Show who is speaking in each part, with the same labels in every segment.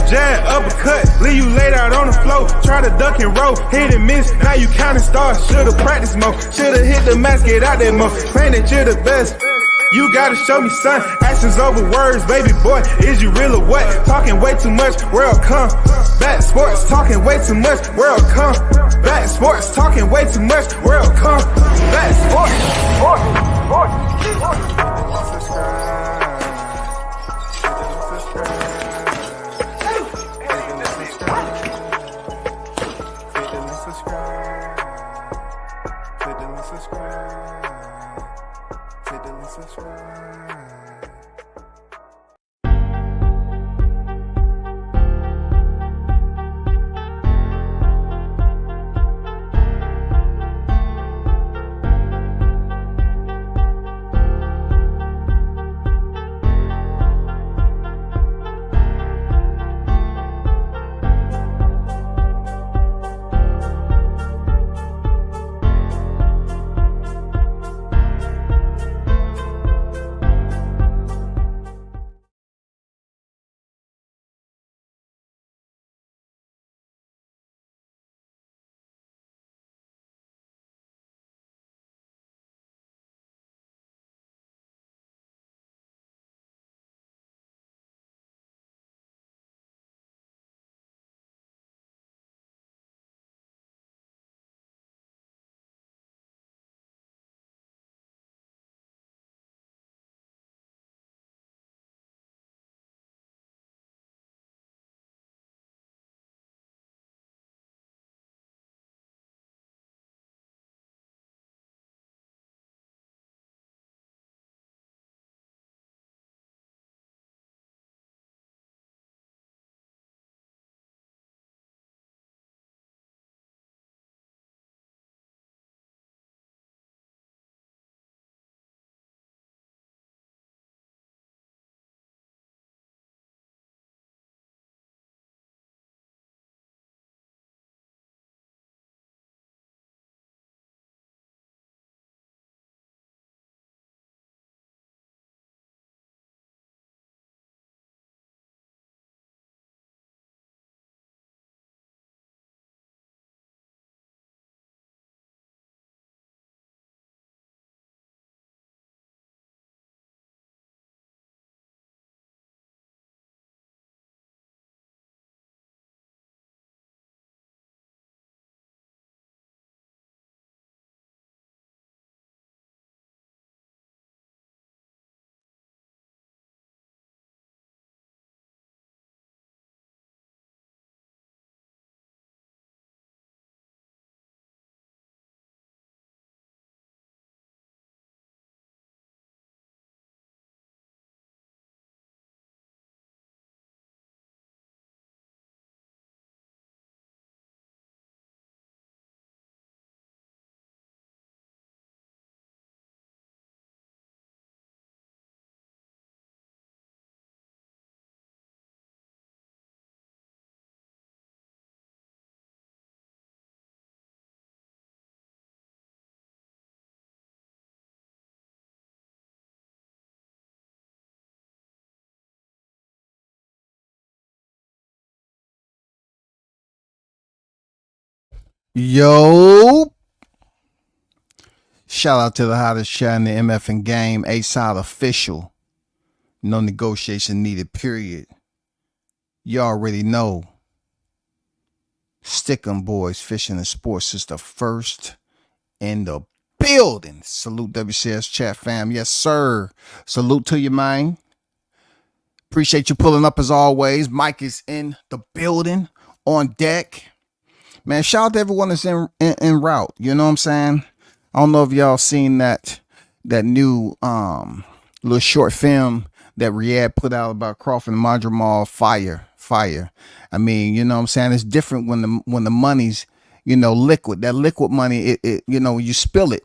Speaker 1: jab, uppercut, leave you laid out on the floor. Try to duck and roll, hit and miss, now you counting stars. Should've practiced more, should've hit the mask, get out there more. Claim that you're the best. You gotta show me, son. Actions over words, baby boy. Is you real or what? Talking way too much, world come. Back sports, talking way too much, world come. Back sports, talking way too much, world come. Back sports.
Speaker 2: Yo, shout out to the hottest chat in the MF and game, A-Side official. No negotiation needed, period. You already know. Stick 'em boys, fishing and sports is the first in the building. Salute WCS chat fam. Yes, sir. Salute to you, man. Appreciate you pulling up as always. Mike is in the building, on deck. Man, shout out to everyone that's en route. You know what I'm saying? I don't know if y'all seen that new little short film that Riyadh put out about Crawford and Madrimal. Fire. I mean, you know what I'm saying? It's different when the money's, you know, liquid. That liquid money, it you know, you spill it,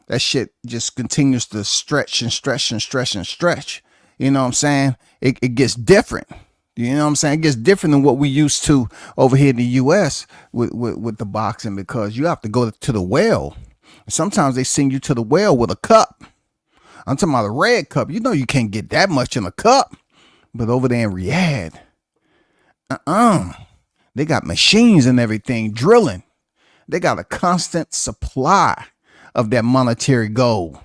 Speaker 2: that shit just continues to stretch and stretch and stretch and stretch. You know what I'm saying? It gets different. You know what I'm saying? It gets different than what we used to over here in the U.S. with the boxing, because you have to go to the well. Sometimes they send you to the well with a cup. I'm talking about a red cup. You know you can't get that much in a cup. But over there in Riyadh, They got machines and everything drilling. They got a constant supply of that monetary gold,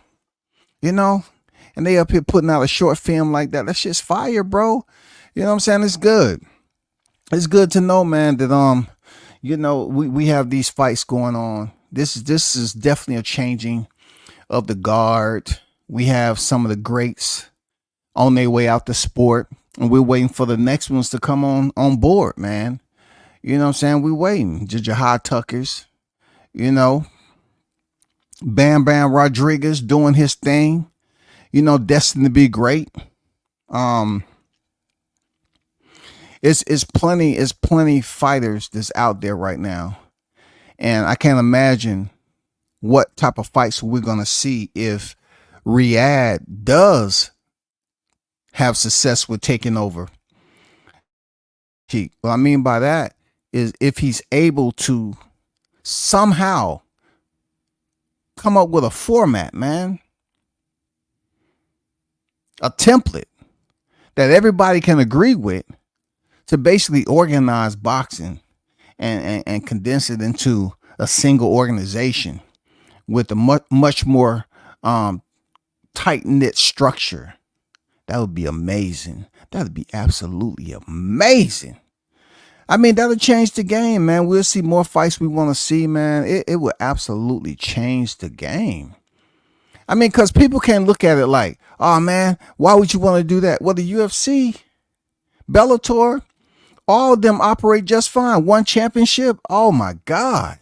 Speaker 2: you know? And they up here putting out a short film like that. That shit's fire, bro. You know what I'm saying? It's good. It's good to know, man, that we have these fights going on. This is definitely a changing of the guard. We have some of the greats on their way out the sport, and we're waiting for the next ones to come on board, man. You know what I'm saying? We're waiting. Jahad Tuckers, you know, Bam Bam Rodriguez doing his thing, destined to be great. It's plenty fighters that's out there right now, and I can't imagine what type of fights we're gonna see if Riyadh does have success with taking over. What I mean by that is if he's able to somehow come up with a format, man, a template that everybody can agree with to basically organize boxing and condense it into a single organization with a much more tight-knit structure. That would be amazing. That would be absolutely amazing. I mean, that'll change the game, man. We'll see more fights we want to see, man. It will absolutely change the game. I mean, because people can't look at it like, oh, man, why would you want to do that? Well, the UFC, Bellator, all of them operate just fine. One championship, oh, my God.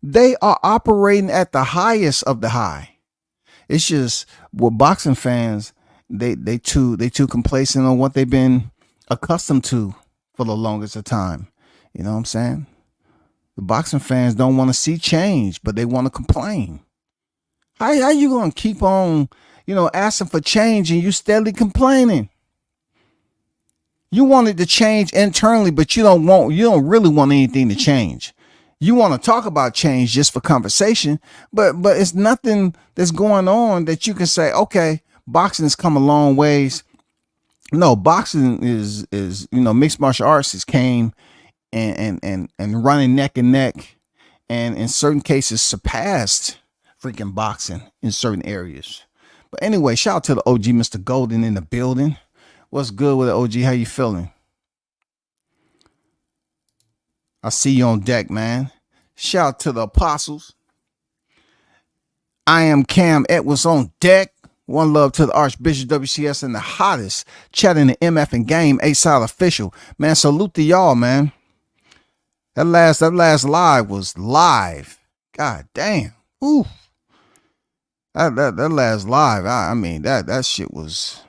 Speaker 2: They are operating at the highest of the high. It's just, with boxing fans, they too complacent on what they've been accustomed to for the longest of time. You know what I'm saying? The boxing fans don't want to see change, but they want to complain. How you gonna keep on, asking for change and you steadily complaining? You want it to change internally, but you don't really want anything to change. You want to talk about change just for conversation, but it's nothing that's going on that you can say, okay, boxing has come a long ways. No, boxing is mixed martial arts has came and running neck and neck, and in certain cases surpassed freaking boxing in certain areas. But anyway, shout out to the OG, Mr. Golden, in the building. What's good with the OG? How you feeling? I see you on deck, man. Shout out to the apostles. I am Cam Edwards on deck. One love to the Archbishop WCS and the hottest chatting the MF and game A-Side official. Man, salute to y'all, man. That last live was live. God damn. Ooh. That last live, I mean, that shit was.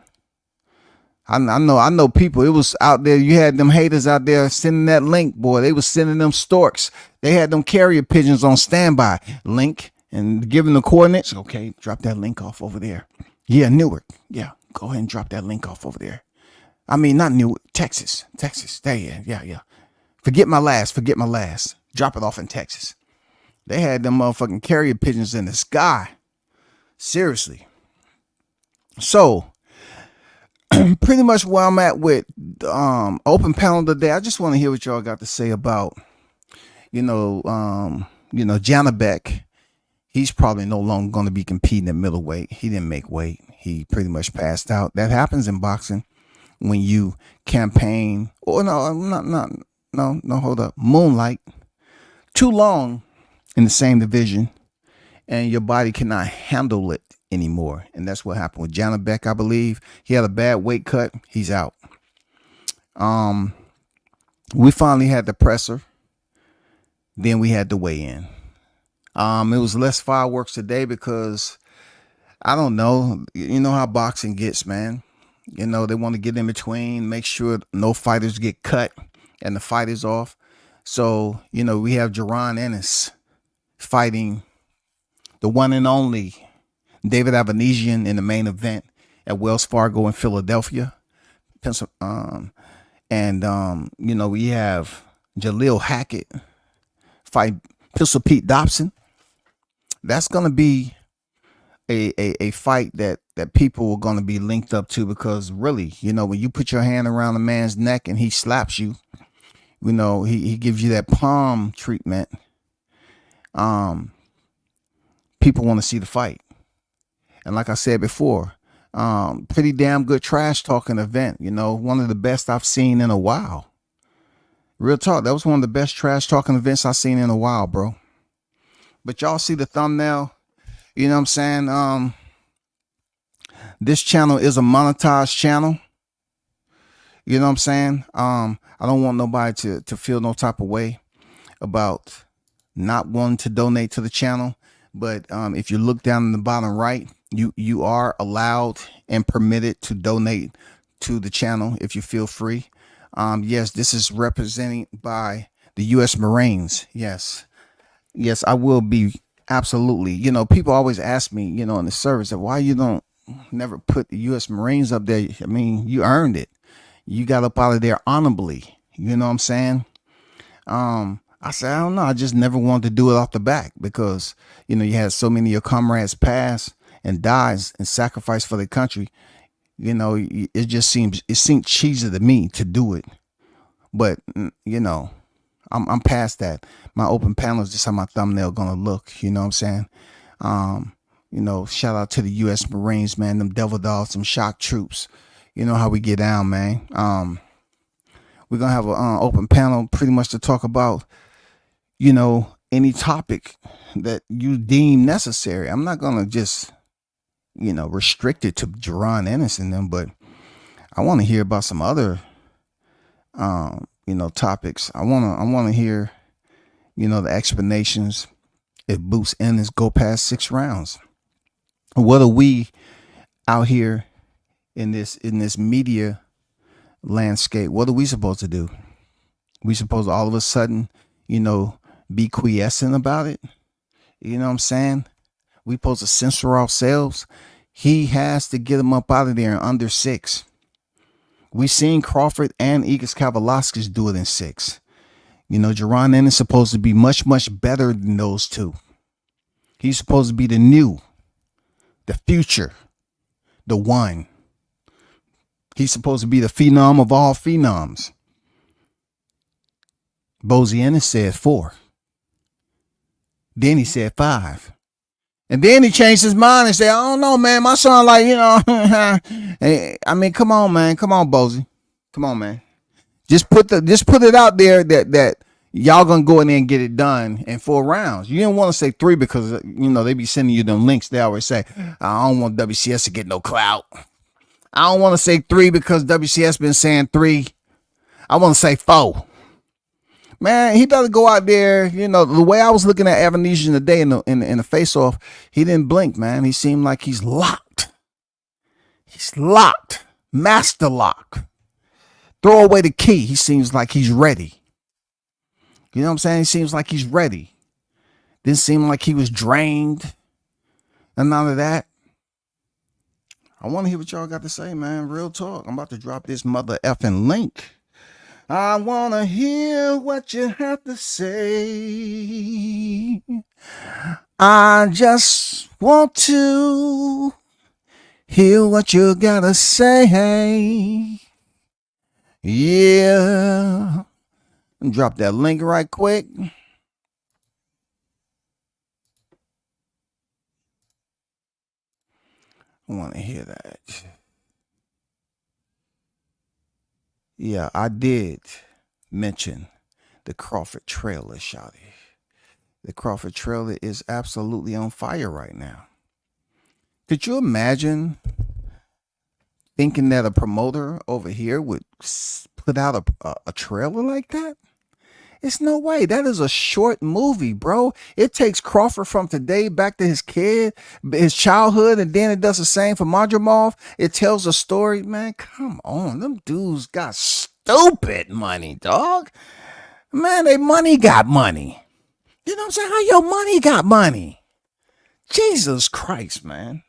Speaker 2: I know people. It was out there. You had them haters out there sending that link, boy. They was sending them storks. They had them carrier pigeons on standby. Link and giving the coordinates. Okay, drop that link off over there. Yeah, Newark. Yeah, go ahead and drop that link off over there. I mean, not Newark, Texas. There, yeah. Forget my last. Drop it off in Texas. They had them motherfucking carrier pigeons in the sky. Seriously. So, pretty much where I'm at with open panel today. I just want to hear what y'all got to say about, Janabek. He's probably no longer going to be competing at middleweight. He didn't make weight. He pretty much passed out. That happens in boxing when you campaign. Hold up. Moonlight too long in the same division, and your body cannot handle it anymore. And that's what happened with Janabek, I believe. He had a bad weight cut. He's out. We finally had the presser. Then we had the weigh-in. It was less fireworks today because I don't know. You know how boxing gets, man. They want to get in between, make sure no fighters get cut and the fight is off. So, we have Jaron Ennis fighting the one and only David Avanesian in the main event at Wells Fargo in Philadelphia. We have Jaleel Hackett fight Pistol Pete Dobson. That's going to be a fight that people are going to be linked up to, because really, when you put your hand around a man's neck and he slaps you, You know, he gives you that palm treatment. People want to see the fight. And like I said before, pretty damn good trash talking event. You know, one of the best I've seen in a while. Real talk, that was one of the best trash talking events I've seen in a while, bro. But y'all see the thumbnail? You know what I'm saying? This channel is a monetized channel. You know what I'm saying? I don't want nobody to feel no type of way about not wanting to donate to the channel. But if you look down in the bottom right, you are allowed and permitted to donate to the channel if you feel free. Yes, this is represented by the U.S. Marines. Yes, I will be. Absolutely. You know, people always ask me, you know, in the service, that why you don't never put the U.S. Marines up there. I mean, you earned it. You got up out of there honorably. You know what I'm saying? I said, I don't know. I just never wanted to do it off the back because, you know, you had so many of your comrades pass and dies and sacrifice for the country. You know, it seemed cheesy to me to do it. But, you know, I'm past that. My open panel is just how my thumbnail gonna look. You know what I'm saying? You know, shout out to the U.S. Marines, man. Them devil dogs, some shock troops. You know how we get down, man. We're gonna have an open panel pretty much to talk about, you know, any topic that you deem necessary. I'm not gonna just, you know, restrict it to Jerron Ennis and them, but I want to hear about some other you know, topics. I want to hear, you know, the explanations if Boots Ennis go past 6 rounds. What are we out here in this media landscape? What are we supposed to do? We supposed to all of a sudden, you know, be quiescent about it? You know what I'm saying? We supposed to censor ourselves? He has to get him up out of there in under 6. We seen Crawford and Igor Kavalauskas do it in 6. You know, Jerron Ennis is supposed to be much, much better than those two. He's supposed to be the new, the future, the one. He's supposed to be the phenom of all phenoms. Bozy Ennis said 4. Then he said 5. And then he changed his mind and said, I don't know, man. My son, like, you know, hey, I mean, come on, man. Come on, Bozy. Come on, man. Just put it out there that y'all gonna go in there and get it done in 4 rounds. You didn't want to say 3 because, you know, they be sending you them links. They always say, I don't want WCS to get no clout. I don't want to say 3 because WCS been saying 3. I want to say 4. Man, he better go out there. You know, the way I was looking at Evanesian today in the face-off, he didn't blink, man. He seemed like he's locked. He's locked. Master lock. Throw away the key. He seems like he's ready. You know what I'm saying? He seems like he's ready. Didn't seem like he was drained. And none of that. I want to hear what y'all got to say, man. Real talk. I'm about to drop this mother effing link. I want to hear what you have to say. I just want to hear what you gotta say. Yeah. Drop that link right quick. I want to hear that. Yeah, I did mention the Crawford trailer, shawty. The Crawford trailer is absolutely on fire right now. Could you imagine thinking that a promoter over here would put out a trailer like that? It's no way. That is a short movie, bro. It takes Crawford from today back to his childhood, and then it does the same for Madrimov. It tells a story, man. Come on. Them dudes got stupid money, dog. Man, they money got money. You know what I'm saying? How your money got money? Jesus Christ, man.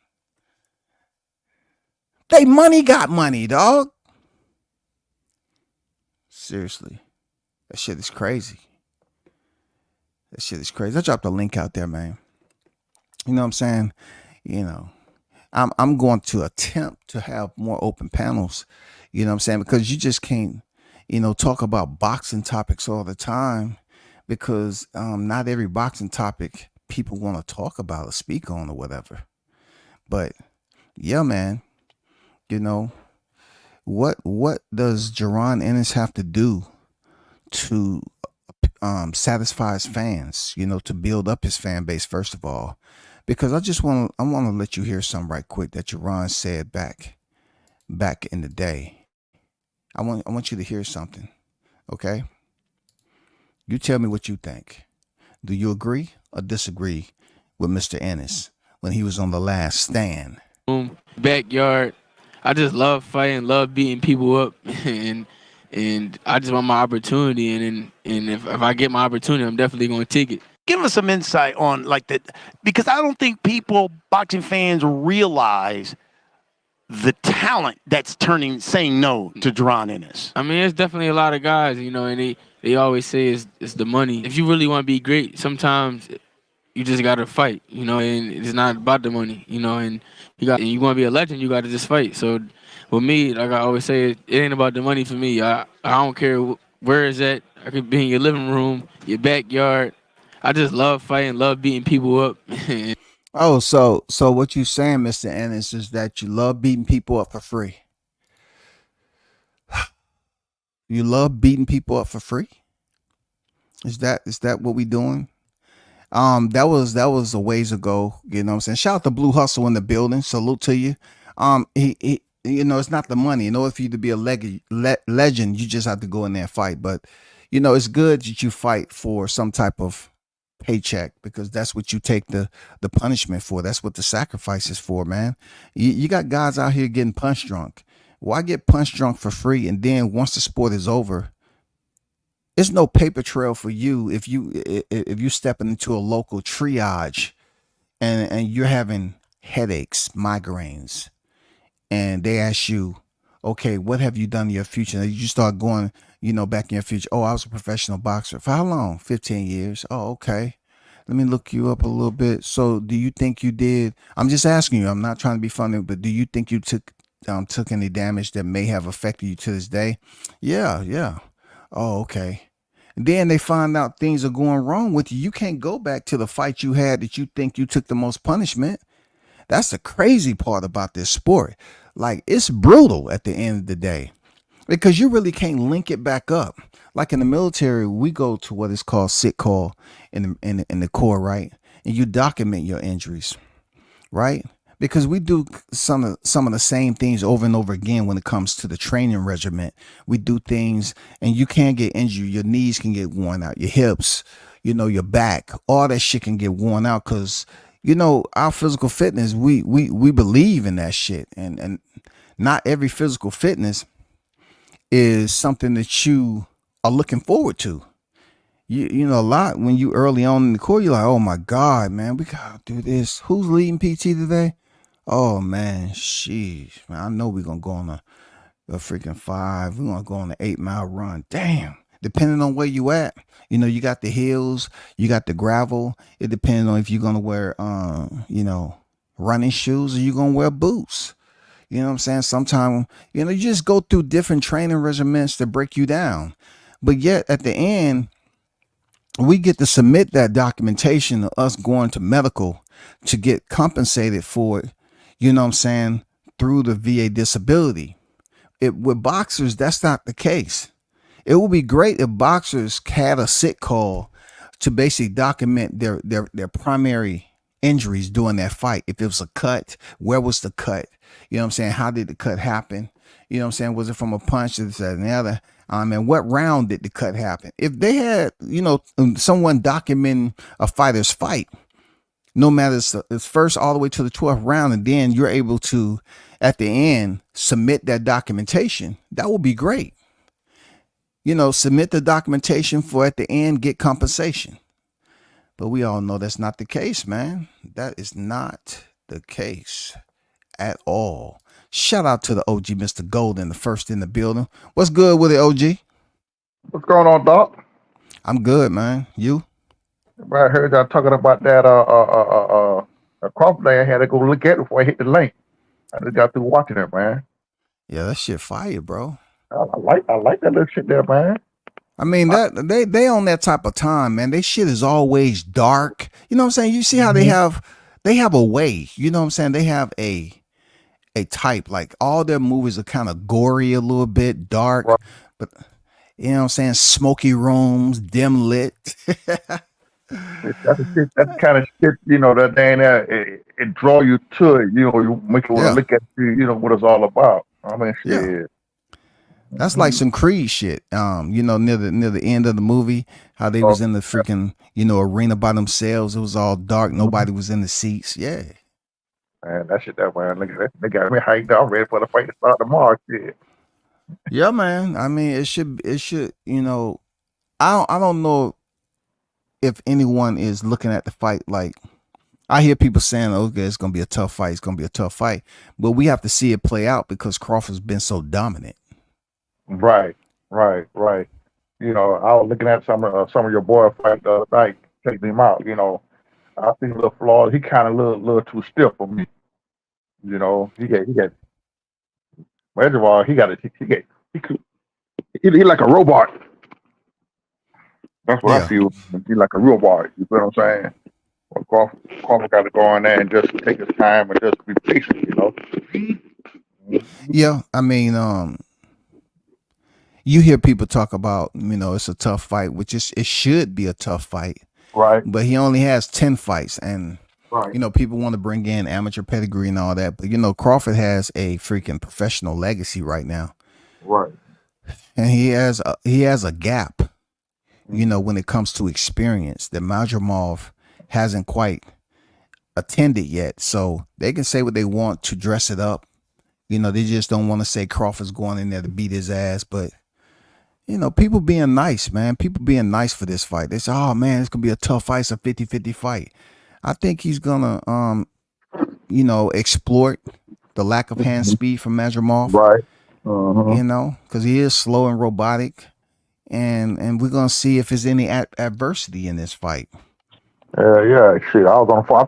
Speaker 2: They money got money, dog. Seriously. That shit is crazy. That shit is crazy. I dropped a link out there, man. You know what I'm saying? You know, I'm going to attempt to have more open panels. You know what I'm saying? Because you just can't. talk about boxing topics all the time because not every boxing topic people want to talk about or speak on or whatever. But yeah, man, you know, what does Jaron Ennis have to do to satisfy his fans, to build up his fan base first of all? Because I want to let you hear something right quick that Jaron said back in the day. I want you to hear something, okay? You tell me what you think. Do you agree or disagree with Mr. Ennis when he was on the last stand?
Speaker 3: Backyard. I just love fighting, love beating people up, and I just want my opportunity. And if I get my opportunity, I'm definitely going to take it.
Speaker 4: Give us some insight on like that, because I don't think boxing fans realize the talent that's saying no to Jaron Ennis.
Speaker 3: I mean, it's definitely a lot of guys, and they always say it's the money. If you really want to be great, sometimes you just gotta fight, and it's not about the money, and you want to be a legend, you gotta just fight. So with me, like I always say, it ain't about the money for me. I don't care where it's at. I could be in your living room, your backyard. I just love fighting, love beating people up.
Speaker 2: Oh, so what you saying, Mr. Ennis, is that you love beating people up for free? You love beating people up for free? Is that what we doing? That was a ways ago. You know what I'm saying? Shout out to Blue Hustle in the building. Salute to you. He it's not the money. In order for you to be a legend, you just have to go in there and fight. But it's good that you fight for some type of paycheck because that's what you take the punishment for. That's what the sacrifice is for, man. You got guys out here getting punch drunk. Why get punch drunk for free? And then once the sport is over, it's no paper trail for you if you stepping into a local triage and you're having headaches, migraines, and they ask you, okay, what have you done in your future? And you start going, back in your future. Oh, I was a professional boxer. For how long? 15 years. Oh, okay. Let me look you up a little bit. So do you think you did? I'm just asking you. I'm not trying to be funny, but do you think you took any damage that may have affected you to this day? Yeah, yeah. Oh, okay. And then they find out things are going wrong with you. You can't go back to the fight you had that you think you took the most punishment. That's the crazy part about this sport. Like, it's brutal at the end of the day because you really can't link it back up. Like in the military, we go to what is called sick call in the Corps, right? And you document your injuries, right? Because we do some of the same things over and over again when it comes to the training regiment. We do things and you can get injured. Your knees can get worn out, your hips, your back, all that shit can get worn out because our physical fitness, we believe in that shit. And not every physical fitness is something that you are looking forward to. You know a lot when you early on in the Corps, you're like, oh my God, man, we gotta do this. Who's leading PT today? Oh man, sheesh, man, I know we're gonna go on a freaking 5. We're gonna go on an 8-mile run. Damn. Depending on where you at, you got the hills, you got the gravel. It depends on if you're gonna wear running shoes or you're gonna wear boots. You know what I'm saying? Sometimes, you just go through different training regimens to break you down. But yet at the end, we get to submit that documentation of us going to medical to get compensated for it, you know what I'm saying, through the VA disability. With boxers, that's not the case. It would be great if boxers had a sick call to basically document their primary injuries during that fight. If it was a cut, where was the cut? You know what I'm saying? How did the cut happen? You know what I'm saying? Was it from a punch to the other? And what round did the cut happen? If they had, someone documenting a fighter's fight, no matter it's first all the way to the 12th round, and then you're able to, at the end, submit that documentation, that would be great. Submit the documentation for at the end, get compensation. But we all know that's not the case, man. That is not the case at all. Shout out to the OG, Mr. Golden, the first in the building. What's good with it, OG?
Speaker 5: What's going on, Doc?
Speaker 2: I'm good, man. You?
Speaker 5: I heard y'all talking about that Crawford. I had to go look at it before I hit the link. I just got through watching it, man.
Speaker 2: Yeah, that shit fire, bro.
Speaker 5: I like that little shit there, man.
Speaker 2: I mean that they on that type of time, man. They shit is always dark. You know what I'm saying? You see how
Speaker 5: Mhm.
Speaker 2: they have a way. You know what I'm saying? They have a type. Like all their movies are kind of gory a little bit, dark,
Speaker 5: Right.
Speaker 2: but you know what I'm saying? Smoky rooms, dim lit.
Speaker 5: That's the shit. That's the kind of shit, that they ain't there. It draw you to it. You make you want to
Speaker 2: Yeah,
Speaker 5: look at what it's all about. I mean,
Speaker 2: yeah.
Speaker 5: shit.
Speaker 2: That's like
Speaker 5: Mhm.
Speaker 2: some Creed shit. Near the end of the movie, how they
Speaker 5: So,
Speaker 2: was in the freaking, arena by themselves. It was all dark.
Speaker 5: mhm.
Speaker 2: Nobody was in the seats. Yeah.
Speaker 5: Man, that shit, that man, look at that. They got me hyped up, ready for the fight to start tomorrow. Shit.
Speaker 2: Yeah, man. I mean, it should, I don't know if anyone is looking at the fight like I hear people saying, okay, it's gonna be a tough fight, it's gonna be a tough fight. But we have to see it play out because Crawford's been so dominant.
Speaker 5: Right, right. I was looking at some of your boy fight the other night, taking him out. I think a little flawed. He kind of little too stiff for me. He got. First of all, he could he like a robot. That's what I
Speaker 2: Yeah.
Speaker 5: feel. He like a robot. You feel what I'm saying? Well, Crawford got to go in there and just take his time and just be patient.
Speaker 2: Yeah. I mean, you hear people talk about, it's a tough fight, which is it should be a tough fight.
Speaker 5: Right,
Speaker 2: But he only has 10 fights and
Speaker 5: right,
Speaker 2: people want to bring in amateur pedigree and all that, but Crawford has a freaking professional legacy right now.
Speaker 5: right.
Speaker 2: And he has a gap,
Speaker 5: Mhm.
Speaker 2: when it comes to experience that Madrimov hasn't quite attended yet. So they can say what they want to dress it up. They just don't want to say Crawford's going in there to beat his ass. But, people being nice, man. People being nice for this fight. They say, oh, man, it's going to be a tough fight. It's a 50-50 fight. I think he's going to, exploit the lack of hand speed from Madrimov,
Speaker 5: Right. Uh-huh.
Speaker 2: because he is slow and robotic. And we're going to see if there's any adversity in this fight.
Speaker 5: Yeah. Shit, I was on the phone. I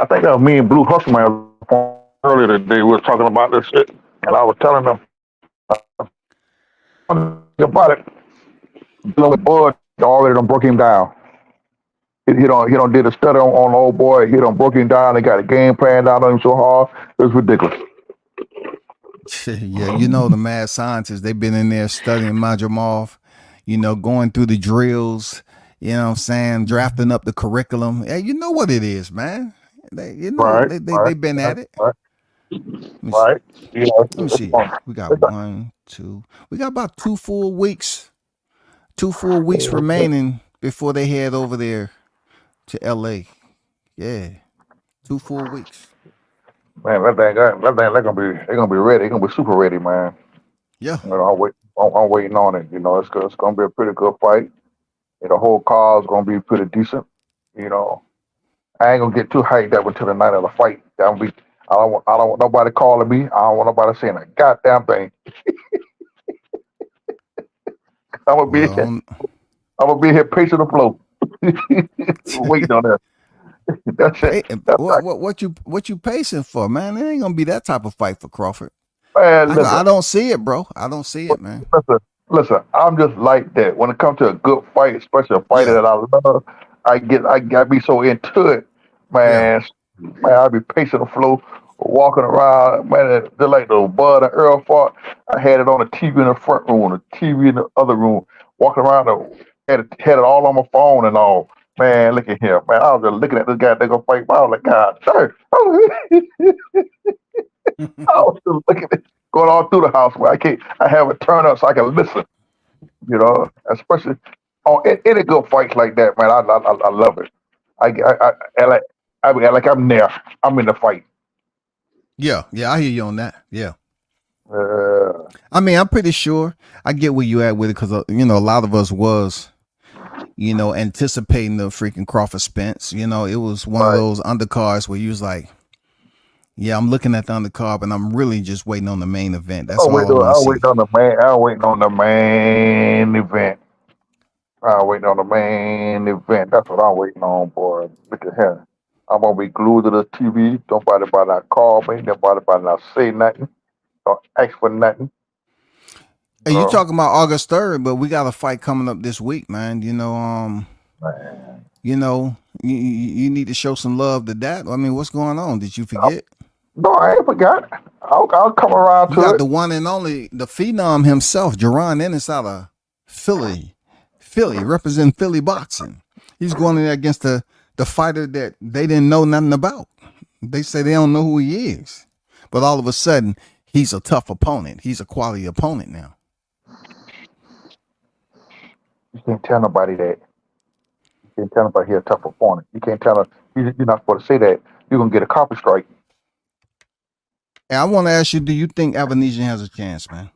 Speaker 5: think that was me and Blue Hustle Man on the phone earlier today. We was talking about this shit, and I was telling them about it. Dealing with Bud already done broke him down. He don't did a study on the old boy. He done broke him down. They got a game plan down on him so hard. It was ridiculous.
Speaker 2: Yeah, the mad scientists, they've been in there studying Madrimov, going through the drills, what I'm saying, drafting up the curriculum. Yeah, you know what it is, man. They,
Speaker 5: Right, right,
Speaker 2: they've been
Speaker 5: right,
Speaker 2: at it.
Speaker 5: right,
Speaker 2: Let me see.
Speaker 5: right.
Speaker 2: Let me
Speaker 5: It's
Speaker 2: see.
Speaker 5: fun.
Speaker 2: We got
Speaker 5: It's a,
Speaker 2: one, two. We got about 2 full weeks. 2 full weeks remaining before they head over there to LA. Yeah, 2 full weeks.
Speaker 5: man, they're gonna be ready. They're gonna be super ready, man.
Speaker 2: Yeah.
Speaker 5: I'm waiting on it. It's gonna be a pretty good fight. The whole card's gonna be pretty decent. You know, I ain't gonna get too hyped up until the night of the fight. I don't want nobody calling me. I don't want nobody saying a goddamn thing. I'm gonna be
Speaker 2: Well,
Speaker 5: here. I'm gonna be here pacing the floor, waiting on that. That's it. That's right,
Speaker 2: what you pacing for, man? It ain't gonna be that type of fight for Crawford.
Speaker 5: man.
Speaker 2: I
Speaker 5: Listen,
Speaker 2: don't see it, bro. I don't see it, man.
Speaker 5: listen, listen. I'm just like that. When it comes to a good fight, especially a fighter
Speaker 2: Yeah,
Speaker 5: that I love, I be so into it,
Speaker 2: yeah.
Speaker 5: man. Man, I be pacing the floor, walking around, man. Just like the Bud and Earl fought. I had it on the TV in the front room, the TV in the other room, walking around. Had it all on my phone and all. Man, look at him, man. I was just looking at this guy. They gonna fight. I was like, God, damn. I was just looking at it going all through the house where I can't. I have it turned up so I can listen. Especially on any good fights like that, man. I love it. I like I'm there. I'm in the fight.
Speaker 2: Yeah, yeah, I hear you on that. Yeah.
Speaker 5: Uh,
Speaker 2: I mean, I'm pretty sure I get where you at with it because a lot of us was anticipating the freaking Crawford Spence. It was one of
Speaker 5: right.
Speaker 2: those undercards where you was like, yeah, I'm looking at the undercard, and I'm really just waiting on the main event. That's all I want to
Speaker 5: I'm
Speaker 2: see.
Speaker 5: waiting on the main. I'm waiting on the main event. I'm waiting on the main event. That's what I'm waiting on, boy. Look at him. I'm gonna be glued to the TV. Nobody better not call me. Nobody better not say nothing. Don't ask for nothing.
Speaker 2: Hey, you talking about August 3rd, but we got a fight coming up this week, man.
Speaker 5: Man.
Speaker 2: You need to show some love to that. I mean, what's going on? Did you forget?
Speaker 5: No, I ain't forgot. I'll come around
Speaker 2: You
Speaker 5: to
Speaker 2: got
Speaker 5: it.
Speaker 2: the one and only, the phenom himself, Jerron Ennis out of Philly, representing Philly boxing. He's going in there against the fighter that they didn't know nothing about. They say they don't know who he is, but all of a sudden he's a tough opponent. He's a quality opponent now.
Speaker 5: You can't tell nobody that. You can't tell nobody he's a tough opponent. You can't tell him. You're not supposed to say that. You're gonna get a copy strike.
Speaker 2: And I want to ask you, do you think Avanesian has a chance, man?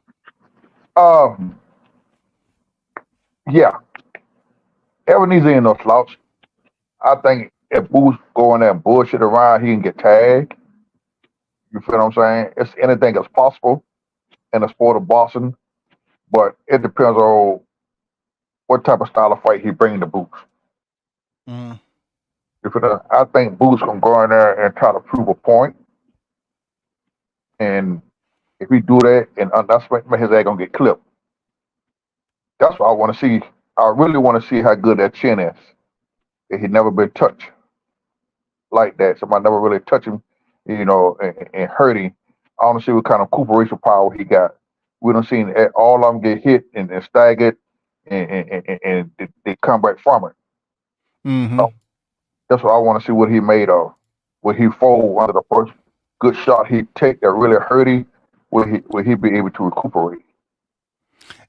Speaker 5: Yeah. Ebenezer ain't no slouch. I think if Boots go in there and bullshit around, he can get tagged. You feel what I'm saying? It's anything is possible in the sport of boxing, but it depends on what type of style of fight he bring to Boots.
Speaker 2: Mm-hmm.
Speaker 5: I think Boots gonna go in there and try to prove a point, and if he do that, and that's when his ass gonna get clipped. That's what I want to see. I really want to see how good that chin is. If he never been touched like that, somebody never really touch him, and hurt him. I want to see what kind of recuperation power he got. We don't seen all of them get hit and staggered, and they come back from it.
Speaker 2: Mm-hmm.
Speaker 5: So that's what I want to see what he made of. Will he fold under the first good shot he take that really hurt him? Will he be able to recuperate?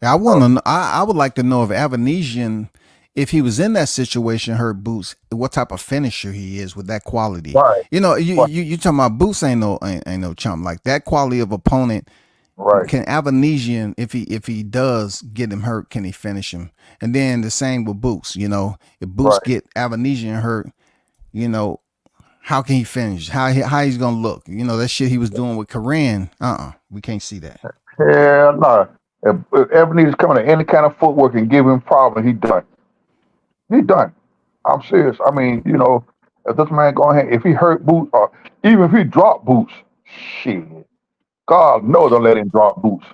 Speaker 2: I want to. I would like to know if Avanesian, if he was in that situation, hurt Boots, what type of finisher he is with that quality.
Speaker 5: Right.
Speaker 2: You talking about Boots ain't no chump like that quality of opponent.
Speaker 5: Right.
Speaker 2: Can Avanesian, if he does get him hurt, can he finish him? And then the same with Boots. If Boots get Avanesian hurt, how can he finish? How he's gonna look? That shit he was doing with Korean. We can't see that.
Speaker 5: Hell no. If Ebenezer's coming to any kind of footwork and give him problem, he done. He done. I'm serious. I mean, if this man go ahead, if he hurt Boots, or even if he drop Boots, shit. God knows don't let him drop Boots.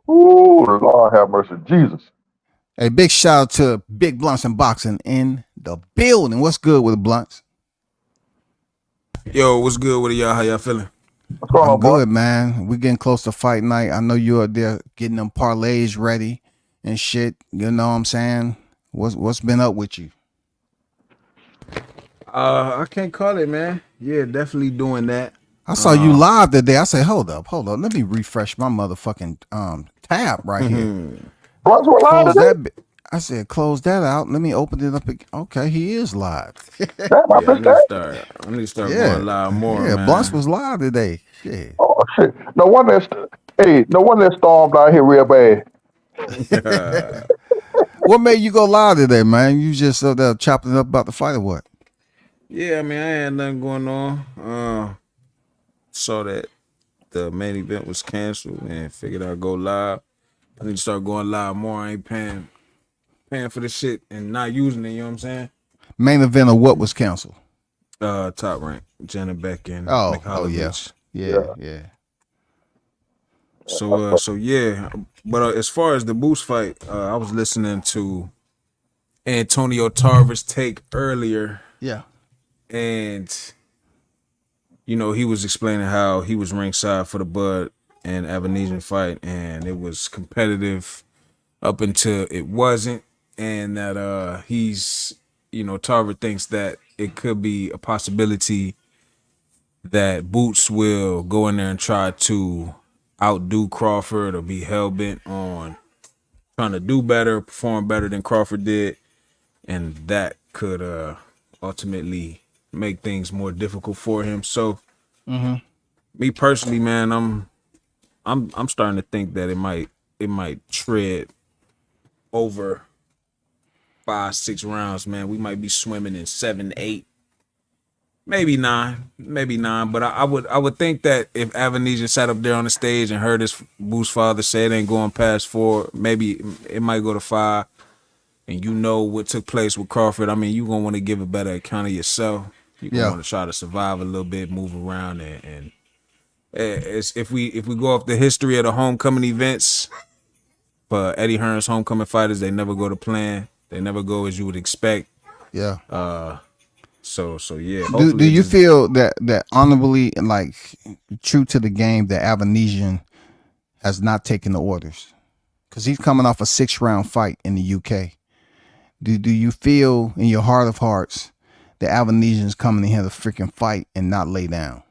Speaker 5: Ooh, the Lord have mercy, Jesus.
Speaker 2: Hey, big shout out to Big Blunts and Boxing in the building. What's good with the Blunts?
Speaker 6: Yo, what's good with y'all? How y'all feeling?
Speaker 5: What's going
Speaker 2: I'm
Speaker 5: on, boy?
Speaker 2: good, man. We getting close to fight night. I know you're there getting them parlays ready and shit. You know what I'm saying? What's been up with you?
Speaker 6: I can't call it, man. Yeah, definitely doing that.
Speaker 2: I saw you live today. I said, hold up. Let me refresh my motherfucking tab right here.
Speaker 5: Blunts were live
Speaker 2: Close
Speaker 5: today?
Speaker 2: that. I said, close that out. Let me open it up again. Okay, he is live.
Speaker 5: Damn, I
Speaker 6: Yeah,
Speaker 5: missed that.
Speaker 6: I need to start
Speaker 2: Yeah,
Speaker 6: going live more,
Speaker 2: yeah.
Speaker 6: man.
Speaker 2: Blunts was live today. Shit.
Speaker 5: Oh shit. No wonder that stormed out here real bad.
Speaker 2: What made you go live today, man? You just chopping it up about the fight or what?
Speaker 6: Yeah, I mean, I had nothing going on. Saw that the main event was canceled and figured I'd go live. I need to start going live more. I ain't paying for this shit and not using it, you know what I'm saying?
Speaker 2: Main event of what was canceled?
Speaker 6: Top Rank, Janet Beck and
Speaker 2: Oh
Speaker 6: McHolly
Speaker 2: yeah. Yeah.
Speaker 6: So yeah, but as far as the Boost fight, I was listening to Antonio Tarver's take earlier,
Speaker 2: Yeah.
Speaker 6: and he was explaining how he was ringside for the Bud and Avanesian fight, and it was competitive up until it wasn't, and that he's Tarver thinks that it could be a possibility that Boots will go in there and try to outdo Crawford or be hell bent on trying to do better, perform better than Crawford did, and that could ultimately make things more difficult for him. So, me personally, man, I'm starting to think that it might tread over 5-6 rounds, man. We might be swimming in 7, 8. Maybe nine. But I would think that if Avanesian sat up there on the stage and heard his Boost father say it ain't going past 4, maybe it might go to 5. And what took place with Crawford. I mean, you're gonna want to give a better account of yourself. You're gonna want to try to survive a little bit, move around, and if we go off the history of the homecoming events, for Eddie Hearn's homecoming fighters, they never go to plan. They never go as you would expect.
Speaker 2: Yeah.
Speaker 6: So yeah,
Speaker 2: Do
Speaker 6: hopefully it
Speaker 2: you
Speaker 6: just
Speaker 2: feel that honorably and like true to the game that Avanesian has not taken the orders? Because he's coming off a 6-round fight in the UK. Do you feel in your heart of hearts that Avanesian's coming in here to freaking fight and not lay down?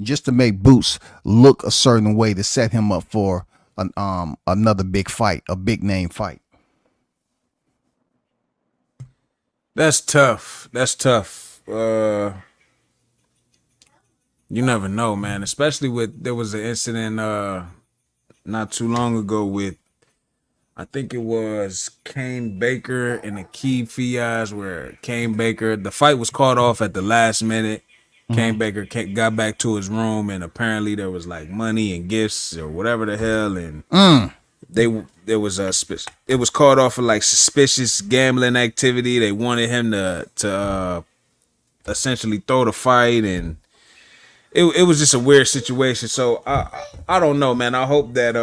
Speaker 2: Just to make Boots look a certain way to set him up for another big fight, a big name fight.
Speaker 6: that's tough. That's tough. You never know, man. Especially with there was an incident not too long ago with I think it was Kane Baker and Akeem Fiaz, where Kane Baker, the fight was called off at the last minute. Kane Baker got back to his room, and apparently there was like money and gifts or whatever the hell, and there was it was called off for like suspicious gambling activity. They wanted him to essentially throw the fight, and it was just a weird situation. So I don't know, man. I hope that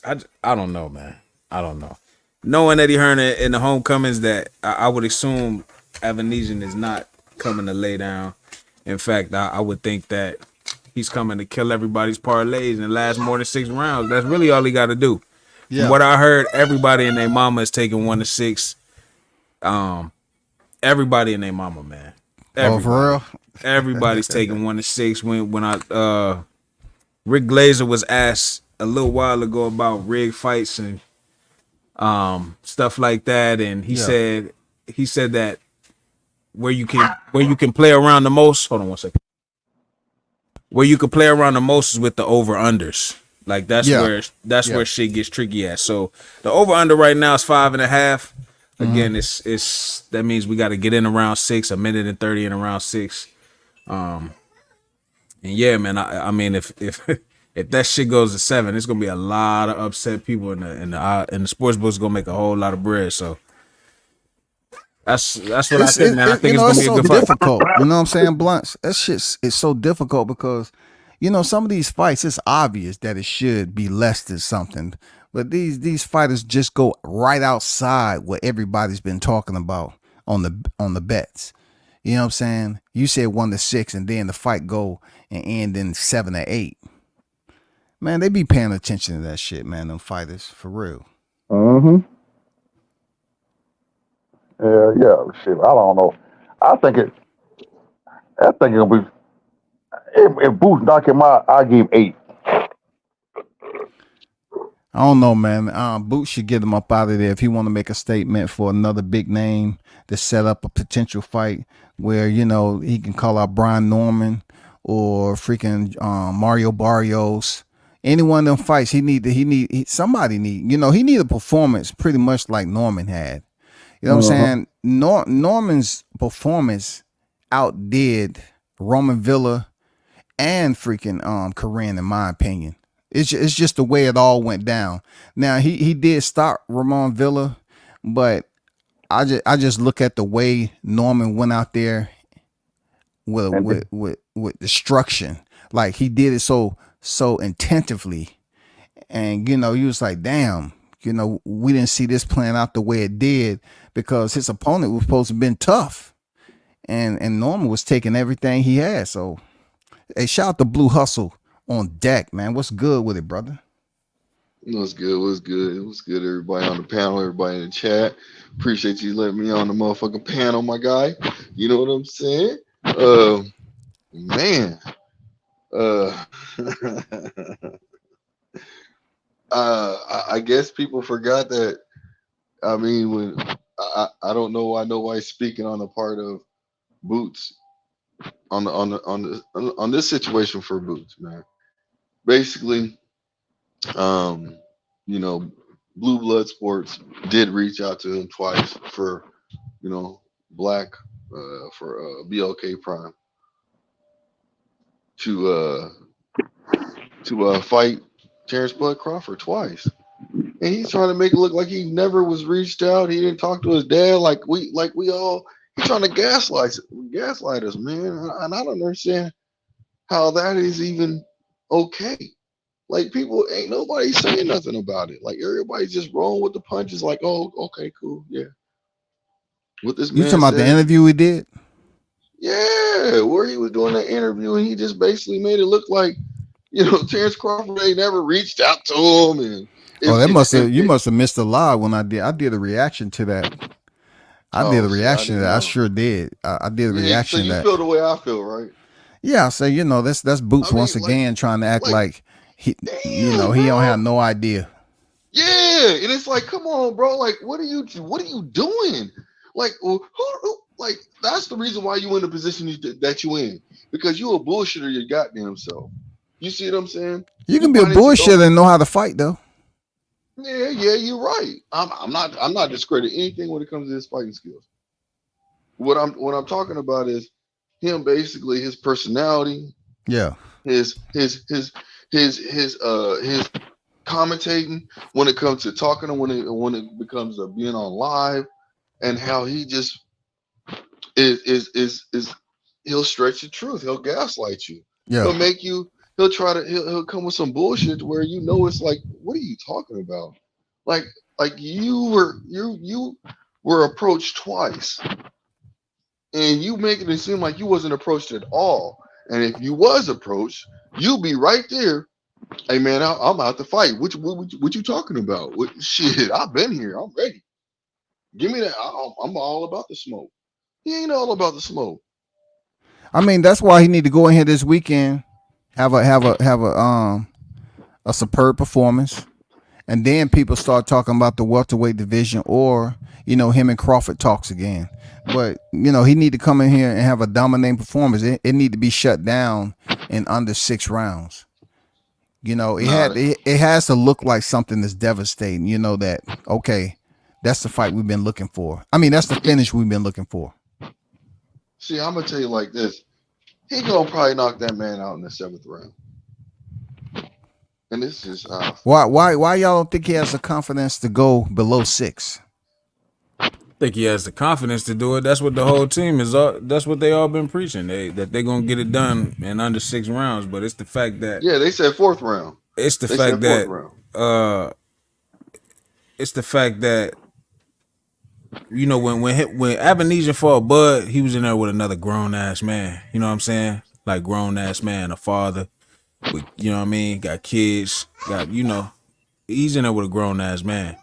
Speaker 6: I don't know, man. I don't know. Knowing Eddie Hearn in the homecomings, that I would assume Avanesian is not coming to lay down. In fact, I would think that he's coming to kill everybody's parlays and last more than 6 rounds. That's really all he got to do.
Speaker 2: Yeah.
Speaker 6: From what I heard, everybody and their mama is taking 1 to 6. Everybody and their mama, man.
Speaker 2: Oh, for real?
Speaker 6: Everybody's taking 1 to 6. When I Rick Glazer was asked a little while ago about rig fights and stuff like that, and he said that where you can play around the most. Hold on one second. Where you can play around the most is with the over unders. Like that's where shit gets tricky at. So the over under right now is 5.5. Again, it's that means we got to get in around 6, 1:30 in around 6. And yeah, man. I mean, if that shit goes to 7, it's gonna be a lot of upset people in the sports book's gonna make a whole lot of bread. So that's what I think, man. I think it's gonna be a good fight.
Speaker 2: Difficult. You know what I'm saying, Blunts? That shit's it's so difficult because some of these fights, it's obvious that it should be less than something, but these fighters just go right outside what everybody's been talking about on the bets. You know what I'm saying? You said 1 to 6, and then the fight go and end in 7 or 8. Man, they be paying attention to that shit, man. Them fighters, for real.
Speaker 5: Yeah. Shit, I don't know. I think it'll be. If Boots knock him out, I give 8.
Speaker 2: I don't know, man. Boots should get him up out of there if he want to make a statement for another big name to set up a potential fight where he can call out Brian Norman or freaking Mario Barrios. Any one of them fights, somebody need. He need a performance pretty much like Norman had. You know what I'm saying? Norman's performance outdid Roman Villa and freaking Corinne, in my opinion. It's just the way it all went down. Now he did stop Ramon Villa, but I just look at the way Norman went out there with destruction. Like he did it so intentively, and he was like, damn, we didn't see this playing out the way it did because his opponent was supposed to have been tough, and Norman was taking everything he had. So, hey, shout out to Blue Hustle on deck, man. What's good with it, brother?
Speaker 7: What's good? What's good? What's good, everybody on the panel, everybody in the chat. Appreciate you letting me on the motherfucking panel, my guy. You know what I'm saying? Man. I guess people forgot that. I mean, when I don't know. I know why he's speaking on the part of Boots on this situation for Boots, man. Basically, Blue Blood Sports did reach out to him twice for, black for BLK Prime to fight Terrence Bud Crawford twice. And he's trying to make it look like he never was reached out. He didn't talk to his dad like we all. He's trying to gaslight us, man. And I don't understand how that is even okay. Like people ain't nobody saying nothing about it. Like everybody's just rolling with the punches. Like, oh, okay, cool, yeah. What this
Speaker 2: You
Speaker 7: man
Speaker 2: talking about the
Speaker 7: said,
Speaker 2: interview we did?
Speaker 7: yeah, where he was doing that interview and he just basically made it look like, Terrence Crawford ain't never reached out to him, and
Speaker 2: Oh,
Speaker 7: it's
Speaker 2: that
Speaker 7: it's
Speaker 2: must have
Speaker 7: it,
Speaker 2: you
Speaker 7: it,
Speaker 2: must have missed a lot when I did. I did a reaction to that. I did
Speaker 7: oh,
Speaker 2: a
Speaker 7: see, I
Speaker 2: reaction to
Speaker 7: didn't
Speaker 2: that. I
Speaker 7: know.
Speaker 2: sure did. I did a
Speaker 7: Yeah, so
Speaker 2: reaction to
Speaker 7: you
Speaker 2: that.
Speaker 7: feel the way I feel, right?
Speaker 2: Yeah, I say, that's Boots
Speaker 7: I
Speaker 2: once
Speaker 7: mean,
Speaker 2: again trying to act
Speaker 7: like,
Speaker 2: like he
Speaker 7: damn,
Speaker 2: he don't
Speaker 7: bro.
Speaker 2: have no idea.
Speaker 7: Yeah, and it's like, come on, bro. Like, what are you doing? Like, like that's the reason why you in the position that you in, because you a bullshitter your goddamn self. You see what I'm saying?
Speaker 2: You
Speaker 7: You
Speaker 2: can be a
Speaker 7: find that you don't.
Speaker 2: bullshitter and know how to fight though.
Speaker 7: Yeah, you're right. I'm not discrediting anything when it comes to his fighting skills. What I'm talking about is him basically his personality,
Speaker 2: Yeah.
Speaker 7: his commentating when it comes to talking, and when it becomes to being on live, and how he just is he'll stretch the truth, he'll gaslight you,
Speaker 2: Yeah.
Speaker 7: he'll make you, he'll come with some bullshit where it's like, what are you talking about? Like like you were approached twice, and you making it seem like you wasn't approached at all. And if you was approached, you'll be right there. Hey man, I'm out to fight. What you talking about? Shit, I've been here. I'm ready. Give me that. I'm all about the smoke. He ain't all about the smoke.
Speaker 2: I mean, that's why he need to go in here this weekend, have a superb performance, and then people start talking about the welterweight division, or him and Crawford talks again. But he need to come in here and have a dominating performance. It need to be shut down in under 6 rounds.
Speaker 7: Nah,
Speaker 2: It has to look like something that's devastating. That okay, that's the fight we've been looking for. I mean, that's the finish we've been looking for.
Speaker 7: see, I'm gonna tell you like this. He gonna probably knock that man out in the seventh round. And this is
Speaker 2: Why y'all don't think he has the confidence to go below 6?
Speaker 6: Think he has the confidence to do it. That's what the whole team is. That's what they all been preaching. That they're gonna get it done in under 6 rounds. But it's the fact that
Speaker 7: yeah. They said fourth round.
Speaker 6: it's the
Speaker 7: They
Speaker 6: fact
Speaker 7: said fourth
Speaker 6: that
Speaker 7: round.
Speaker 6: uh, it's the fact that when Avenesian fought Bud, he was in there with another grown ass man. You know what I'm saying? Like grown ass man, a father with what I mean, got kids, he's in there with a grown ass man.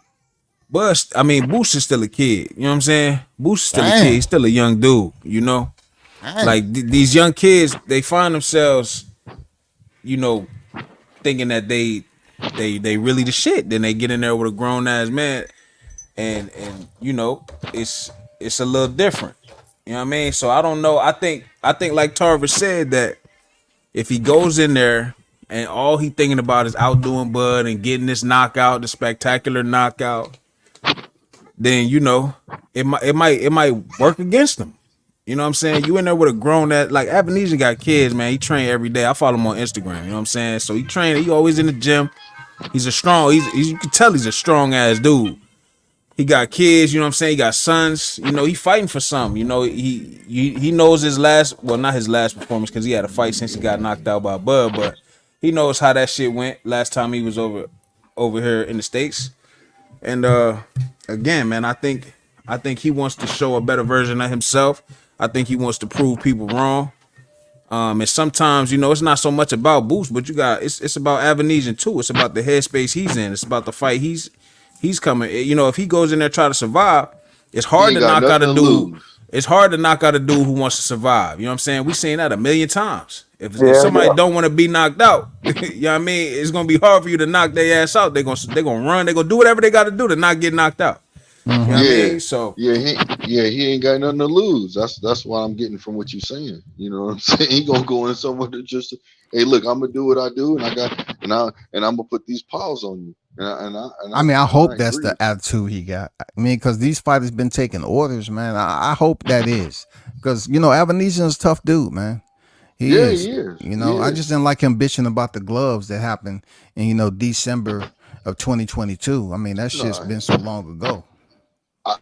Speaker 6: But I mean, Boost is still a kid. You know what I'm saying? Boost is still a kid.
Speaker 2: Damn.
Speaker 6: He's still a young dude.
Speaker 2: Damn.
Speaker 6: Like these young kids, they find themselves, thinking that they really the shit. Then they get in there with a grown ass man, and it's a little different. You know what I mean? So I don't know. I think like Tarver said that if he goes in there and all he thinking about is outdoing Bud and getting this knockout, the spectacular knockout, then it might work against him. You know what I'm saying? You in there with a grown that like Abenesian got kids, man. He train every day. I follow him on Instagram. You know what I'm saying? So he train. He always in the gym. He's a strong. You can tell he's a strong ass dude. He got kids. You know what I'm saying? He got sons. He fighting for something. He knows his last. Well, not his last performance because he had a fight since he got knocked out by Bud. But he knows how that shit went last time he was over here in the States. And again, man, I think he wants to show a better version of himself. I think he wants to prove people wrong. And sometimes, it's not so much about Boost, but it's about Avenesian too. It's about the headspace he's in. It's about the fight he's coming. If he goes in there trying to survive, it's
Speaker 7: He
Speaker 6: hard
Speaker 7: ain't
Speaker 6: to
Speaker 7: got
Speaker 6: knock out
Speaker 7: nothing
Speaker 6: a
Speaker 7: to
Speaker 6: dude.
Speaker 7: lose.
Speaker 6: It's hard to knock out a dude who wants to survive. You know what I'm saying? We seen that a million times. If
Speaker 5: Yeah,
Speaker 6: somebody
Speaker 5: yeah.
Speaker 6: don't want to be knocked out, you know what I mean? It's gonna be hard for you to knock their ass out. They're gonna run. They're gonna do whatever they got to do to not get knocked out. You know what I
Speaker 7: Yeah,
Speaker 6: mean? So
Speaker 7: he ain't got nothing to lose. That's what I'm getting from what you're saying. You know what I'm saying? He gonna go in somewhere to just, hey, look, I'm gonna do what I do, and I'm gonna put these paws on you,
Speaker 2: I mean, I
Speaker 7: and I
Speaker 2: hope that's
Speaker 7: agree
Speaker 2: the
Speaker 7: with you.
Speaker 2: attitude he got. I mean, because these fighters been taking orders, man. I hope that is, because Avenesian's a tough dude, man. He
Speaker 7: Yeah,
Speaker 2: is.
Speaker 7: he is. He
Speaker 2: I just
Speaker 7: is.
Speaker 2: didn't like him bitching about the gloves that happened in December of 2022. I mean, that shit's
Speaker 7: No,
Speaker 2: been so long ago.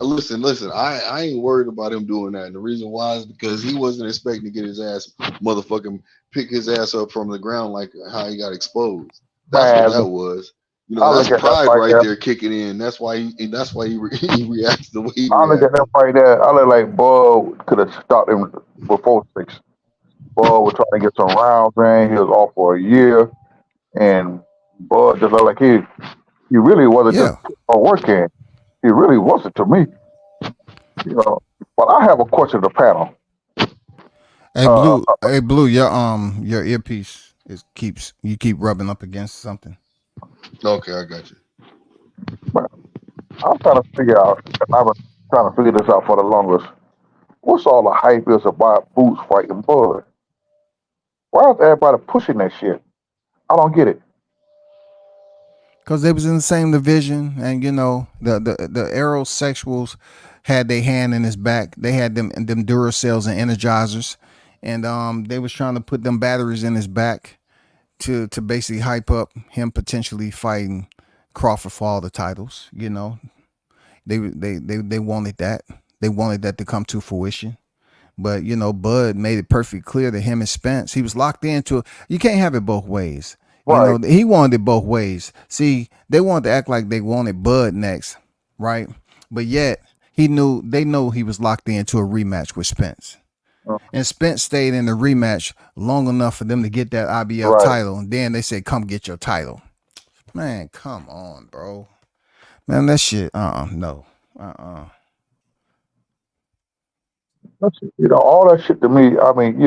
Speaker 7: listen. I ain't worried about him doing that, and the reason why is because he wasn't expecting to get his ass motherfucking pick his ass up from the ground like how he got exposed. That's what
Speaker 5: Man,
Speaker 7: that was.
Speaker 5: I
Speaker 7: That's
Speaker 5: look at that
Speaker 7: pride
Speaker 5: right
Speaker 7: right
Speaker 5: there.
Speaker 7: there kicking in. That's why he reacts the way he
Speaker 5: I look at that
Speaker 7: reacted.
Speaker 5: right there. I look like Bud could have stopped him before 6. Bud was trying to get some rounds in. He was off for a year, and Bud just looked like he really wasn't just
Speaker 2: Yeah.
Speaker 5: working. He really wasn't to me, you know. But I have a question to the panel. Uh,
Speaker 2: Hey Blue, your earpiece you keep rubbing up against something.
Speaker 7: Okay, I got you.
Speaker 5: I'm trying to figure out, and I've been trying to figure this out for the longest. What's all the hype is about Boots fighting Bud? Why is everybody pushing that shit? I don't get it.
Speaker 2: Because they was in the same division, and the aerosexuals had their hand in his back. They had them Duracells and Energizers, and they was trying to put them batteries in his back to basically hype up him potentially fighting Crawford for all the titles. They wanted that. They wanted that to come to fruition. But Bud made it perfectly clear that him and Spence, he was locked into it. You can't have it both ways.
Speaker 5: Right.
Speaker 2: He wanted it both ways. See, they wanted to act like they wanted Bud next, right? But yet they know he was locked into a rematch with Spence.
Speaker 5: Uh,
Speaker 2: And Spence stayed in the rematch long enough for them to get that IBF
Speaker 5: Right.
Speaker 2: title. And then they said, come get your title. Man, come on, bro. Man, that shit, no.
Speaker 5: All that shit to me, I mean,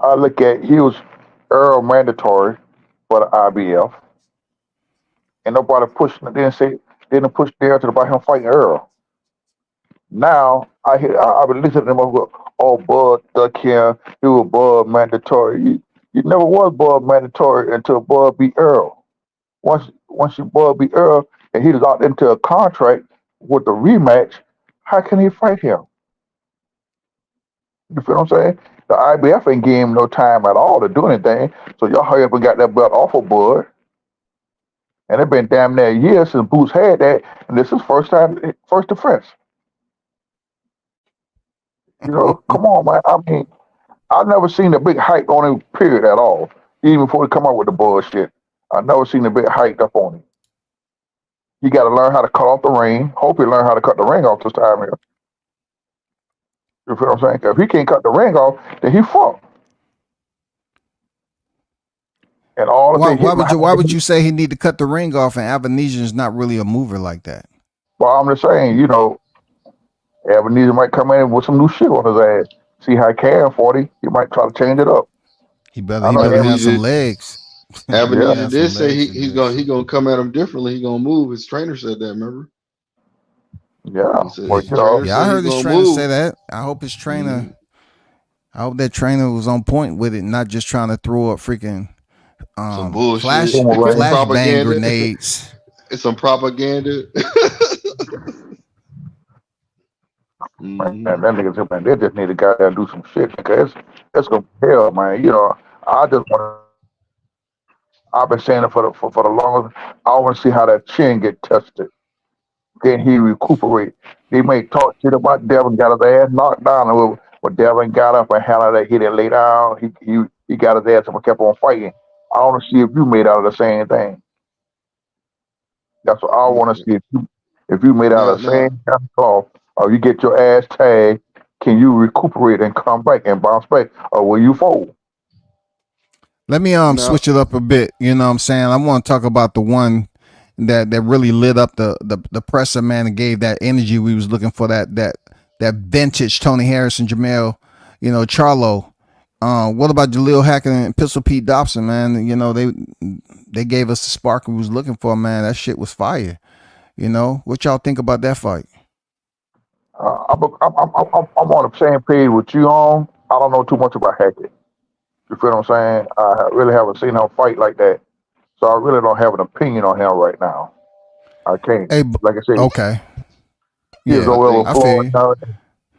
Speaker 5: I look at he was Earl mandatory for the IBF, and nobody pushing it. Didn't push there to about him fighting Earl. Now I've been listening to them go, oh Bud duck him, he was Bud mandatory. You never was Bud mandatory until Bud beat Earl. Once you Bud beat Earl and he was out into a contract with the rematch, how can he fight him? You feel what I'm saying? The IBF ain't gave him no time at all to do anything. So y'all hurry up and got that belt off of Bud. And it been damn near a year since Boots had that, and this is first defense. Come on, man. I mean, I never seen a big hype on him, period, at all. Even before he come out with the bullshit. I never seen a big hype up on him. He got to learn how to cut off the ring. Hope he learn how to cut the ring off this time here. You feel what I'm saying? 'Cause if he can't cut the ring off, then he fucked. And all if
Speaker 2: Why,
Speaker 5: they
Speaker 2: why
Speaker 5: hit
Speaker 2: would you
Speaker 5: behind
Speaker 2: why would
Speaker 5: him,
Speaker 2: you say he need to cut the ring off and Avenesian is not really a mover like that?
Speaker 5: well, I'm just saying, Ebenezer might come in with some new shit on his ass. See how he can 40. He might try to change it up.
Speaker 2: He better
Speaker 5: I
Speaker 2: he
Speaker 5: know
Speaker 2: better have some
Speaker 7: Avenija
Speaker 2: legs. He better
Speaker 5: Yeah,
Speaker 7: Avenija
Speaker 2: have
Speaker 7: did
Speaker 2: some
Speaker 7: say
Speaker 2: legs to do
Speaker 7: he's
Speaker 2: that
Speaker 7: gonna
Speaker 2: shit.
Speaker 7: come at him differently. He gonna move. His trainer said that. Remember?
Speaker 5: yeah.
Speaker 7: He said
Speaker 5: But
Speaker 7: his trainer
Speaker 2: Yeah, I
Speaker 7: said he
Speaker 2: heard his
Speaker 7: gonna
Speaker 2: trainer say
Speaker 7: move.
Speaker 2: that. I hope his trainer
Speaker 7: Mm.
Speaker 2: I hope that trainer was on point with it, not just trying to throw up freaking
Speaker 7: Some bullshit.
Speaker 5: boomerang.
Speaker 2: flashbang
Speaker 7: Propaganda.
Speaker 2: grenades.
Speaker 7: It's some propaganda.
Speaker 5: Man,
Speaker 7: hmm
Speaker 5: that niggas, man, they just need to go there and do some shit because it's gonna be hell, man. I just want. I've been saying it for the longest. I want to see how that chin get tested. Can he recuperate? They may talk shit about Devin got his ass knocked down a little, but Devin got up and handled that. He didn't lay down. He got his ass up and kept on fighting. I want to see if you made out of the same thing. That's what I want to see. If you made out
Speaker 7: Now,
Speaker 5: of the
Speaker 7: now,
Speaker 5: same kind of cloth, or you get your ass tagged, can you recuperate and come back and bounce back, or will you fold?
Speaker 2: Let me
Speaker 7: now,
Speaker 2: switch it up a bit. You know what I'm saying? I want to talk about the one that really lit up the presser, man, and gave that energy we was looking for, that vintage Tony Harrison, Jamel, Charlo. What about Jaleel Hackett and Pistol Pete Dobson, man? They gave us the spark we was looking for, man. That shit was fire. What y'all think about that fight?
Speaker 5: I'm on the same page with you on. I don't know too much about Hackett. You feel what I'm saying? I really haven't seen him fight like that, so I really don't have an opinion on him right now. I can't.
Speaker 2: Hey,
Speaker 5: Like I said,
Speaker 2: okay,
Speaker 5: he was
Speaker 2: yeah,
Speaker 7: I
Speaker 5: over there with
Speaker 7: think
Speaker 2: I feel
Speaker 5: Floyd,
Speaker 2: you.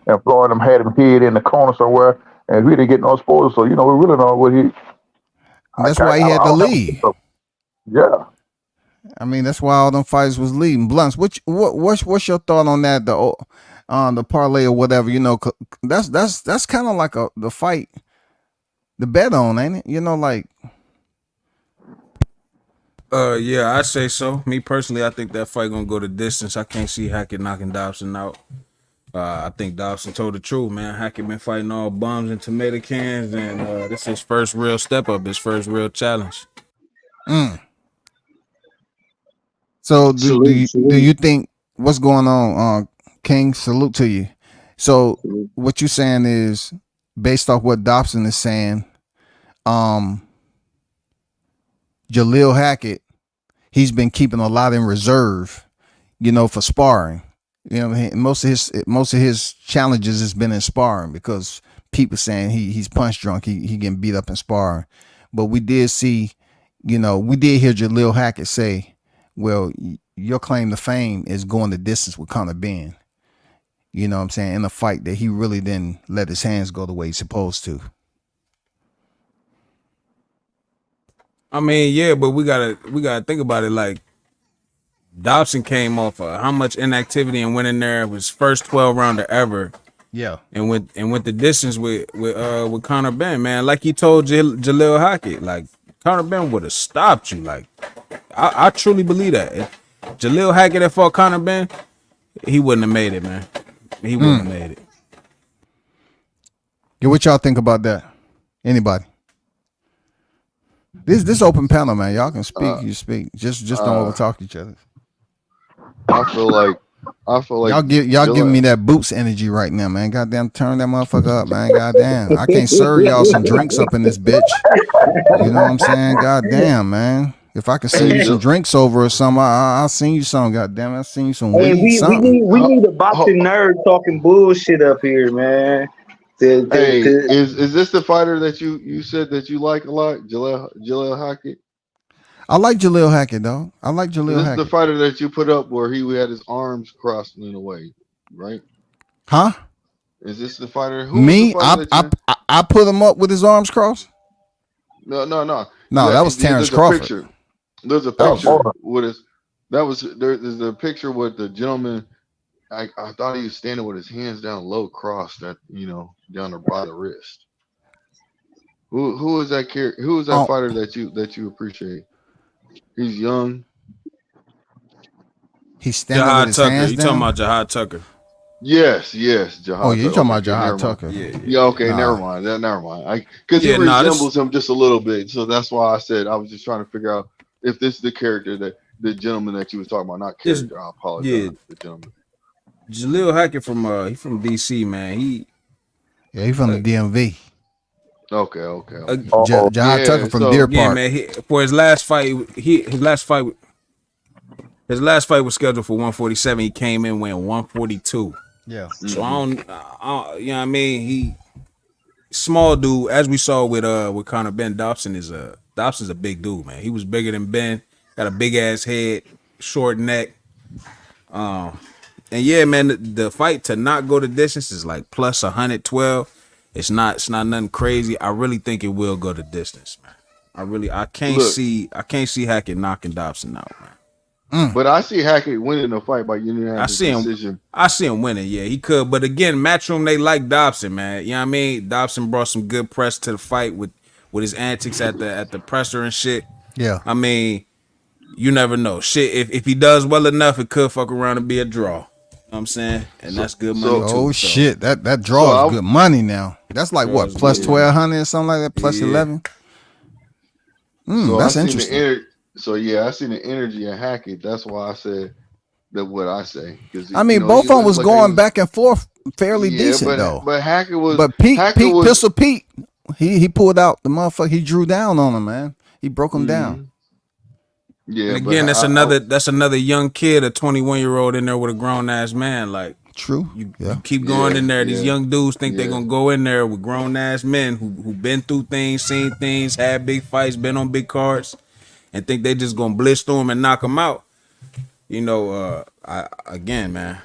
Speaker 5: and Floyd them had him hid in the corner somewhere, and he didn't get no exposure. So we really don't know what he.
Speaker 2: And that's why he had
Speaker 5: I
Speaker 2: to
Speaker 5: don't have
Speaker 2: leave.
Speaker 5: a yeah.
Speaker 2: I mean, that's why all them fights was leading. Blunts, what's your thought on that? The parlay or whatever. That's kind of like the fight, the bet on, ain't it? Like
Speaker 6: Yeah, I say so. Me personally, I think that fight gonna go the distance. I can't see Hackett knocking Dobson out. I think Dobson told the truth, man. Hackett been fighting all bums and tomato cans, and this is his first real step up, his first real challenge.
Speaker 2: Mm. So do
Speaker 8: Salute.
Speaker 2: you think what's going on, King? Salute to you. So
Speaker 8: Salute.
Speaker 2: what you saying is based off what Dobson is saying, um, Jaleel Hackett, he's been keeping a lot in reserve, for sparring. Most of his challenges has been in sparring because people saying he's punch drunk, he getting beat up in sparring. But we did see, we did hear Jaleel Hackett say, "Well, your claim to fame is going the distance with Conor Ben." You know what I'm saying? In a fight that he really didn't let his hands go the way he's supposed to.
Speaker 6: I mean, yeah, but we gotta think about it. Like Dobson came off of how much inactivity and went in there, was first 12 rounder ever,
Speaker 2: Yeah.
Speaker 6: and went the distance with Conor Ben, man. Like he told Jaleel Hackett, like Conor Ben would have stopped you. Like I truly believe that. If Jaleel Hackett had fought Conor Ben, he wouldn't have made it, man. He wouldn't have made it.
Speaker 2: Yeah, what y'all think about that? Anybody? This open panel, man. Y'all can speak. You speak. Just don't overtalk each other.
Speaker 7: I feel like
Speaker 2: Y'all giving me that boots energy right now, man. Goddamn, turn that motherfucker up, man. Goddamn, I can't serve y'all some drinks up in this bitch. You know what I'm saying? Goddamn, man. If I could send you some drinks over or something, I'll send you some. Goddamn, I'll send you some
Speaker 8: Hey,
Speaker 2: weed,
Speaker 8: we
Speaker 2: something.
Speaker 8: need a boxing nerd talking bullshit up here, man.
Speaker 7: Hey, is this the fighter that you said that you like a lot, Jaleel Hackett?
Speaker 2: I like Jaleel Hackett, though. I like
Speaker 7: So
Speaker 2: Jaleel
Speaker 7: this is the
Speaker 2: Hackett.
Speaker 7: fighter that you put up where he had his arms crossed in a way, right?
Speaker 2: Huh?
Speaker 7: Is this the fighter? Who was the
Speaker 2: Me?
Speaker 7: fighter that you?
Speaker 2: I put him up with his arms crossed?
Speaker 7: No.
Speaker 2: No, that was Terrence
Speaker 7: There's a
Speaker 2: Crawford.
Speaker 7: picture. There's a
Speaker 5: That was
Speaker 7: picture
Speaker 5: hard.
Speaker 7: with his. That was there's a picture with the gentleman. I thought he was standing with his hands down low, crossed at down by the wrist. Who is that Who is that
Speaker 2: Oh,
Speaker 7: fighter that you appreciate? He's young.
Speaker 2: he's standing with
Speaker 6: Jahad
Speaker 2: his
Speaker 6: Tucker.
Speaker 2: hands
Speaker 6: You talking
Speaker 2: down?
Speaker 6: about Jahad Tucker?
Speaker 7: Yes,
Speaker 2: Oh,
Speaker 7: Jahad
Speaker 2: yeah, you
Speaker 7: Tucker.
Speaker 2: talking
Speaker 7: Okay,
Speaker 2: about
Speaker 7: okay,
Speaker 2: Jahad
Speaker 7: never mind.
Speaker 2: Tucker.
Speaker 7: Yeah, okay, never
Speaker 2: Nah.
Speaker 7: mind. Never mind. Because he
Speaker 6: Yeah, nah, this
Speaker 7: resembles him just a little bit, so that's why I said I was just trying to figure out if this is the character that the gentleman that you was talking about, not
Speaker 6: this
Speaker 7: character. I
Speaker 6: yeah.
Speaker 7: apologize, the gentleman.
Speaker 6: Jaleel Hackett he from DC, man.
Speaker 2: Yeah, he from the
Speaker 6: Uh,
Speaker 2: DMV.
Speaker 6: uh,
Speaker 2: Jahad Tucker
Speaker 7: Yeah,
Speaker 2: from Deer
Speaker 7: so
Speaker 6: again,
Speaker 2: Park.
Speaker 6: man. For his last fight, his last fight was scheduled for 147. He came in weighing 142.
Speaker 2: Yeah.
Speaker 6: So
Speaker 7: mhm.
Speaker 6: you know what I mean? He small dude, as we saw with Conor Ben. Dobson's a big dude, man. He was bigger than Ben, got a big ass head, short neck. And yeah, man, the fight to not go the distance is like plus 112. It's not nothing crazy. I really think it will go the distance, man. I can't
Speaker 7: Look,
Speaker 6: see Hackett knocking Dobson out, man.
Speaker 7: but I see Hackett winning the fight by
Speaker 6: I
Speaker 7: unanimous
Speaker 6: see him.
Speaker 7: decision.
Speaker 6: I see him winning. Yeah, he could. But again, Matchroom, they like Dobson, man. You know what I mean? Dobson brought some good press to the fight with his antics at the presser and shit.
Speaker 2: Yeah.
Speaker 6: I mean, you never know. Shit, if he does well enough, it could fuck around and be a draw. You know what I'm saying? And
Speaker 7: So
Speaker 6: that's good money
Speaker 7: so
Speaker 6: too.
Speaker 2: Oh
Speaker 6: So
Speaker 2: shit, that
Speaker 7: so
Speaker 2: draw is good money now. That's like what,
Speaker 6: draws
Speaker 2: plus
Speaker 6: good
Speaker 7: yeah.
Speaker 6: money.
Speaker 2: 1200 or something like that, plus
Speaker 6: Yeah.
Speaker 2: 11.
Speaker 7: So I
Speaker 2: That's
Speaker 7: seen the
Speaker 2: interesting.
Speaker 7: so yeah, I seen the energy of Hackett. That's why I said that what I say because
Speaker 2: I mean, both of them was
Speaker 7: like he
Speaker 2: going
Speaker 7: was
Speaker 2: back and forth fairly
Speaker 7: yeah,
Speaker 2: decent though.
Speaker 7: but
Speaker 2: But
Speaker 7: Hackett was
Speaker 2: Pistol Pete, he pulled out the motherfucker. He drew down on him, man. He broke him down.
Speaker 7: mhm. Yeah,
Speaker 6: And
Speaker 7: but
Speaker 6: again, that's another young kid, a 21-year-old in there with a grown ass man. Like
Speaker 2: True.
Speaker 6: you
Speaker 2: Yeah.
Speaker 6: keep going in there. These
Speaker 7: yeah,
Speaker 6: young dudes think they're
Speaker 7: yeah.
Speaker 6: gonna go in there with grown ass men who been through things, seen things, had big fights, been on big cards, and think they just gonna blitz through them and knock them out. You know, again, man,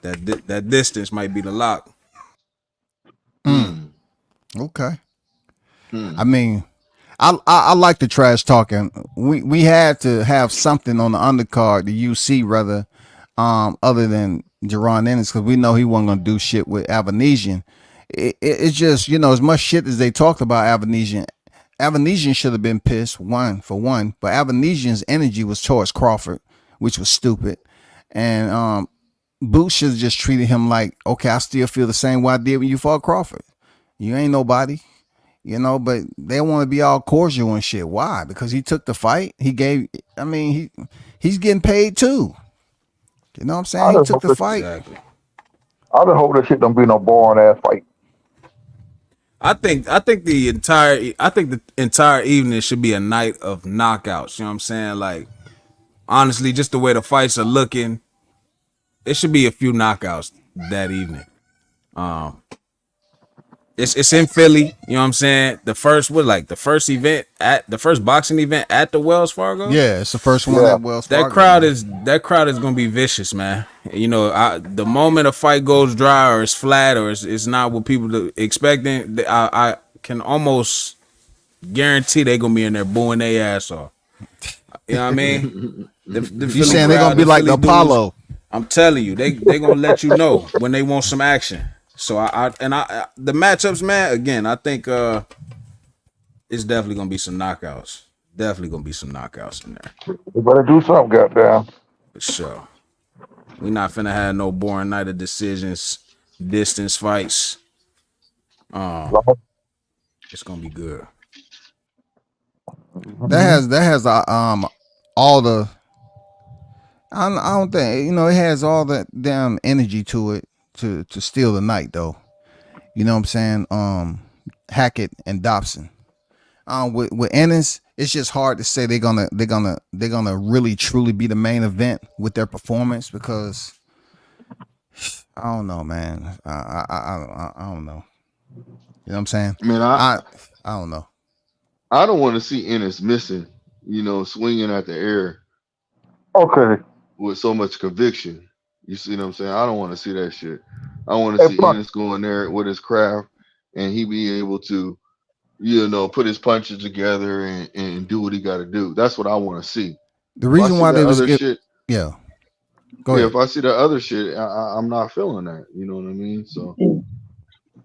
Speaker 6: that distance might be the lock.
Speaker 7: Hmm.
Speaker 2: Okay. I
Speaker 7: Hmm.
Speaker 2: mean, I like the trash talking. We had to have something on the undercard, the UC rather, other than Jerron Ennis, because we know he wasn't gonna do shit with Avanesian. It's just as much shit as they talked about Avanesian. Avanesian should have been pissed, for one, but Avanesian's energy was towards Crawford, which was stupid. And Boots should have just treated him like, okay, I still feel the same way I did when you fought Crawford. You ain't nobody, but they want to be all cordial and shit. Why? Because he took the fight. He's getting paid too. You know what I'm saying?
Speaker 5: I
Speaker 2: He
Speaker 5: just
Speaker 2: took
Speaker 5: hope
Speaker 2: the
Speaker 5: this,
Speaker 2: fight.
Speaker 6: Exactly.
Speaker 5: I just hope this shit don't be no boring ass fight.
Speaker 6: I think the entire evening should be a night of knockouts. You know what I'm saying? Like, honestly, just the way the fights are looking, it should be a few knockouts that evening. It's in Philly. You know what I'm saying? The first boxing event at the Wells Fargo.
Speaker 2: Yeah, it's the first one
Speaker 5: Yeah.
Speaker 2: at Wells
Speaker 6: That
Speaker 2: Fargo.
Speaker 6: crowd is gonna be vicious, man. The moment a fight goes dry or it's flat or it's not what people are expecting, I can almost guarantee they're gonna be in there booing their ass off. You know what I mean? The
Speaker 2: You saying they're gonna be like the Apollo?
Speaker 6: I'm telling you, they gonna let you know when they want some action. So the matchups, man. Again, I think it's definitely gonna be some knockouts. Definitely gonna be some knockouts in there.
Speaker 5: You better do something, goddamn.
Speaker 6: For sure. We not finna have no boring night of decisions, distance fights. It's gonna be good.
Speaker 2: That has all the. I don't think it has all that damn energy to it to steal the night though. You know what I'm saying? Hackett and Dobson. With Ennis, it's just hard to say they're gonna really truly be the main event with their performance because I don't know, man. I don't know. You know what I'm saying?
Speaker 7: Man,
Speaker 2: I don't know.
Speaker 7: I don't want to see Ennis missing, swinging at the air
Speaker 5: Okay.
Speaker 7: with so much conviction. You see what I'm saying? I don't want to see that shit. I want to see
Speaker 5: Blunt,
Speaker 7: Ennis go in there with his craft and he be able to, put his punches together and do what he got to do. That's what I want to see.
Speaker 2: The
Speaker 7: If I
Speaker 2: reason
Speaker 7: see
Speaker 2: why
Speaker 7: that
Speaker 2: they was
Speaker 7: other shit,
Speaker 2: yeah. Go
Speaker 7: yeah,
Speaker 2: ahead.
Speaker 7: if I see that other shit, I'm not feeling that. You know what I mean? So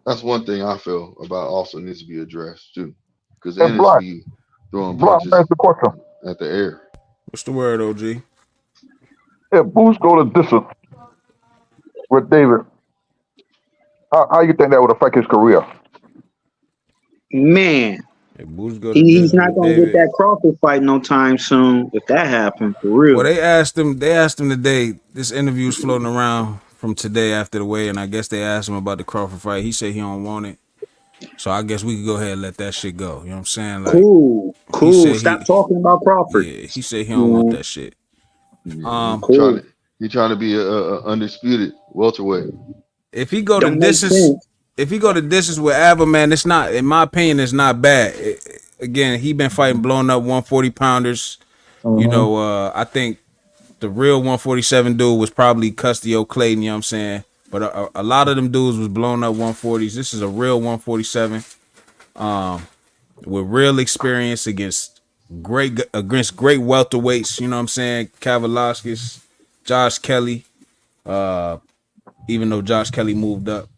Speaker 7: that's one thing I feel about also needs to be addressed too, because
Speaker 5: hey,
Speaker 7: Ennis
Speaker 5: Blunt,
Speaker 7: be throwing
Speaker 5: Blunt,
Speaker 7: punches
Speaker 5: ask the question.
Speaker 7: at the air.
Speaker 6: What's the word, OG?
Speaker 5: If Boots go to distance with David, how you think that would affect his career?
Speaker 8: Man,
Speaker 6: If Boots go to
Speaker 8: he's
Speaker 6: distance
Speaker 8: not
Speaker 6: with
Speaker 8: gonna get
Speaker 6: David.
Speaker 8: that Crawford fight no time soon. If that happened, for real.
Speaker 6: Well, they asked him today. This interview's floating around from today after the weigh, and I guess they asked him about the Crawford fight. He said he don't want it. So I guess we could go ahead and let that shit go. You know what I'm saying? Like
Speaker 8: Cool.
Speaker 6: he said
Speaker 8: Stop talking about Crawford.
Speaker 6: he said he
Speaker 8: You
Speaker 6: don't want
Speaker 8: know,
Speaker 6: that shit.
Speaker 7: Yeah,
Speaker 8: cool.
Speaker 7: he trying to be a undisputed welterweight.
Speaker 6: If he go to
Speaker 8: Don't make
Speaker 6: distance,
Speaker 8: sense.
Speaker 6: with Ava, man, it's not, in my opinion, it's not bad. Again, he been fighting blown up 140 pounders. I think the real 147 dude was probably Custio Clayton, you know what I'm saying? But a lot of them dudes was blown up 140s. This is a real 147 with real experience against great welterweights, you know what I'm saying? Kavalauskas, Josh Kelly, even though Josh Kelly moved up.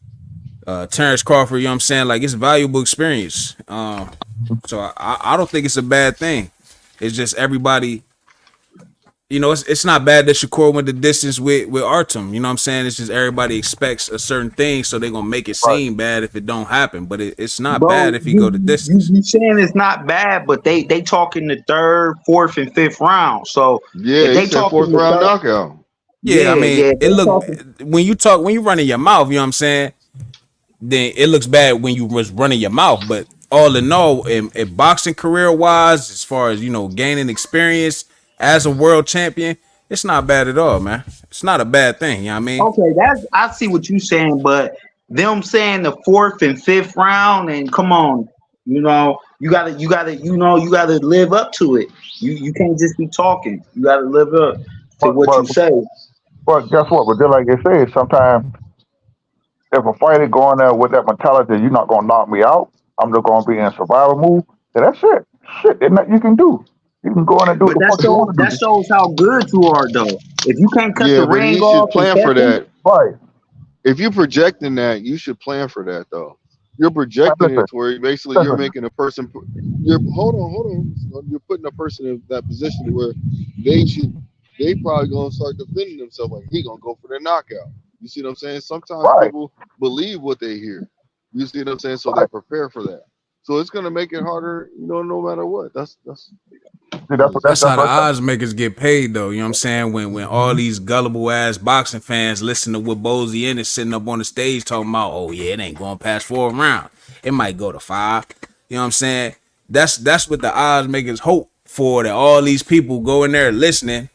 Speaker 6: Terrence Crawford, you know what I'm saying? Like, it's valuable experience. So I don't think it's a bad thing. It's just everybody, it's not bad that Shakur went the distance with Artem. You know what I'm saying? It's just everybody expects a certain thing, so they're gonna make it
Speaker 5: Right.
Speaker 6: seem bad if it don't happen. But it's not
Speaker 8: Bro,
Speaker 6: bad if he go the distance.
Speaker 8: you saying it's not bad, but they talking the third, fourth, and fifth round. So
Speaker 7: Yeah,
Speaker 8: if
Speaker 7: he
Speaker 8: they
Speaker 7: said
Speaker 8: talking
Speaker 7: fourth
Speaker 8: the
Speaker 7: round
Speaker 8: third,
Speaker 7: knockout.
Speaker 6: Yeah, I mean,
Speaker 8: if
Speaker 6: it
Speaker 8: they
Speaker 6: look
Speaker 8: talking,
Speaker 6: when you running your mouth, you know what I'm saying? Then it looks bad when you was running your mouth. But all in all, in boxing career wise, as far as gaining experience as a world champion, it's not bad at all, man. It's not a bad thing. You know what I mean?
Speaker 8: okay, that's I see what you saying, but them saying the fourth and fifth round, and come on, you gotta live up to it. You can't just be talking. You gotta live up to
Speaker 5: But
Speaker 8: what
Speaker 5: but
Speaker 8: you say.
Speaker 5: but guess what? But just like they say, sometimes if a fighter going there with that mentality, you're not gonna knock me out. I'm just gonna be in survival move. Then that's it. Shit, there's nothing you can do. You can go in and do what
Speaker 8: But
Speaker 5: the fuck you want to
Speaker 8: that
Speaker 5: do.
Speaker 8: shows how good you are, though. If you can't cut the
Speaker 7: Yeah, but
Speaker 8: ring
Speaker 7: he should
Speaker 8: off and
Speaker 7: plan for
Speaker 8: catch him,
Speaker 7: that.
Speaker 5: Right.
Speaker 7: If you projecting that, you should plan for that though. you're projecting
Speaker 5: Listen,
Speaker 7: it to where basically you're
Speaker 5: listen.
Speaker 7: making a person. You're hold on. You're putting a person in that position where they should. They probably gonna start defending themselves like he gonna go for the knockout. You see what I'm saying? Sometimes
Speaker 5: Right,
Speaker 7: people believe what they hear. You see what I'm saying? So they
Speaker 5: right.
Speaker 7: prepare for that. So it's gonna make it harder, no matter what. That's
Speaker 5: See,
Speaker 7: what is.
Speaker 6: That's how the
Speaker 5: what
Speaker 6: odds makers get paid, though. You know what I'm saying? When all these gullible ass boxing fans listen to what Bozy in is sitting up on the stage talking about, oh yeah, it ain't going past 4 rounds. It might go to 5. You know what I'm saying? That's what the odds makers hope for, that all these people go in there listening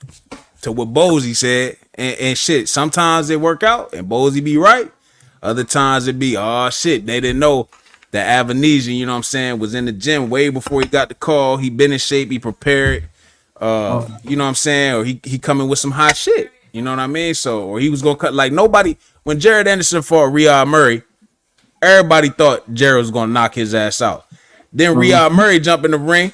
Speaker 6: to what Bozy said and shit. Sometimes it work out and Bozy be right. Other times it be, oh shit, they didn't know that Avanesian, you know what I'm saying, was in the gym way before he got the call. He been in shape, he prepared. You know what I'm saying? Or he coming with some hot shit. You know what I mean? So, or he was gonna cut, like, nobody, when Jared Anderson fought Riyad Murray, everybody thought Jared was gonna knock his ass out. Then Riyad Murray jump in the ring.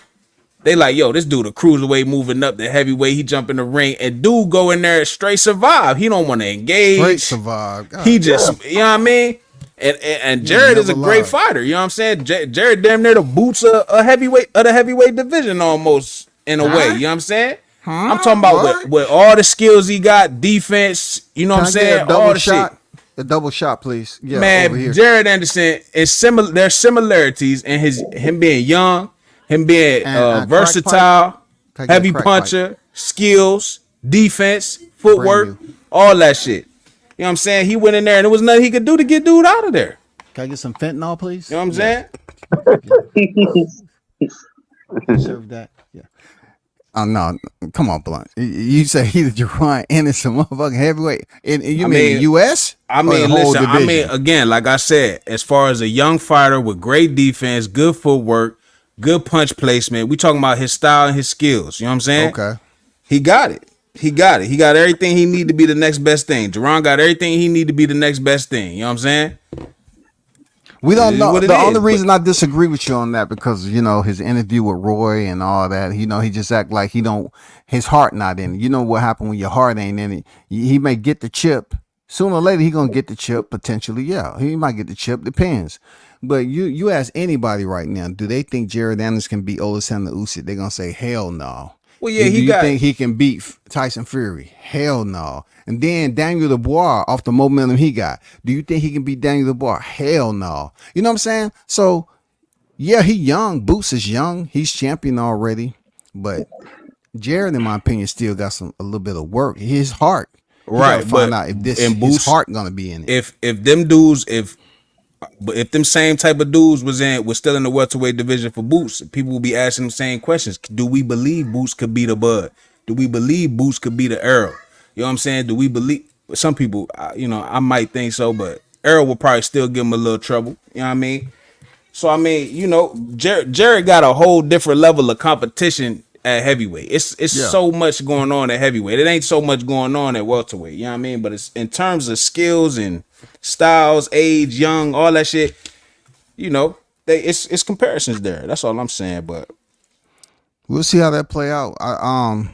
Speaker 6: They like, yo, this dude a cruiserweight moving up the heavyweight. He jump in the ring and dude go in there straight survive. He don't want to
Speaker 2: Straight
Speaker 6: engage.
Speaker 2: survive.
Speaker 6: He
Speaker 2: God,
Speaker 6: just, you know what I mean? And
Speaker 2: you ain't
Speaker 6: Jared is
Speaker 2: never
Speaker 6: a great
Speaker 2: lied.
Speaker 6: fighter. You know what I'm saying? Jared damn near the boots a heavyweight of the heavyweight division almost, in a way.
Speaker 2: Huh?
Speaker 6: You know what I'm saying? I'm
Speaker 2: Huh?
Speaker 6: talking about
Speaker 2: What?
Speaker 6: with all the skills he got, defense. You know what
Speaker 2: Can
Speaker 6: I'm
Speaker 2: I get a
Speaker 6: saying?
Speaker 2: double
Speaker 6: All the shit.
Speaker 2: shot? A double shot, please. Yeah, over
Speaker 6: Man,
Speaker 2: here.
Speaker 6: Jared Anderson is similar. There's similarities in him being young, him being
Speaker 2: And crack pipe.
Speaker 6: versatile,
Speaker 2: Can I get a
Speaker 6: heavy
Speaker 2: crack pipe?
Speaker 6: puncher, skills, defense,
Speaker 2: Brand
Speaker 6: footwork,
Speaker 2: new.
Speaker 6: all that shit. You know what I'm saying? He went in there and there was nothing he could do to get dude out of there.
Speaker 2: Can I get some fentanyl,
Speaker 6: You
Speaker 2: please?
Speaker 6: know what I'm
Speaker 2: Yeah.
Speaker 6: saying?
Speaker 2: You serve that? Yeah. Oh no, come on, Blunt. You say he's Jerron Anderson, motherfucking heavyweight. And you
Speaker 6: I
Speaker 2: mean the
Speaker 6: mean,
Speaker 2: U.S. or the whole
Speaker 6: listen. I mean,
Speaker 2: division?
Speaker 6: again, like I said, as far as a young fighter with great defense, good footwork, good punch placement, we talking about his style and his skills. You know what I'm saying?
Speaker 2: Okay.
Speaker 6: He got it. He got it. He got everything he need to be the next best thing. Jerron got everything he need to be the next best thing. You know what I'm saying?
Speaker 2: We
Speaker 6: It
Speaker 2: don't
Speaker 6: is
Speaker 2: know.
Speaker 6: what it
Speaker 2: The only
Speaker 6: is. But
Speaker 2: reason I disagree with you on that because his interview with Roy and all that. He just act like he don't. His heart not in it. You know what happened when your heart ain't in it? He may get the chip sooner or later. He gonna get the chip potentially. Yeah, he might get the chip. Depends. But you ask anybody right now, do they think Jared Anderson can beat Oleksandr Usyk? They're gonna say hell no.
Speaker 6: well, yeah,
Speaker 2: Do
Speaker 6: he
Speaker 2: you
Speaker 6: got.
Speaker 2: think he can beat Tyson Fury? Hell no. And then Daniel Dubois off the momentum he got. Do you think he can beat Daniel Dubois? Hell no. You know what I'm saying? So yeah, he young. Boots is young. He's champion already. But Jared, in my opinion, still got a little bit of work. His heart. He got to
Speaker 6: Right,
Speaker 2: find
Speaker 6: but
Speaker 2: out if
Speaker 6: in
Speaker 2: his
Speaker 6: Boost,
Speaker 2: heart gonna be in it.
Speaker 6: if them dudes, if them same type of dudes was still in the welterweight division for Boots, people will be asking the same questions. Do we believe Boots could be the Bud? Do we believe Boots could be the Earl? You know what I'm saying? Do we believe? Some people, I might think so, but Earl will probably still give him a little trouble. You know what I mean? So I mean, Jared got a whole different level of competition at heavyweight. It's
Speaker 2: Yeah.
Speaker 6: so much going on at heavyweight. It ain't so much going on at welterweight. You know what I mean? But it's in terms of skills and styles, age, young, all that shit. It's comparisons there. That's all I'm saying. But
Speaker 2: We'll see how that play out.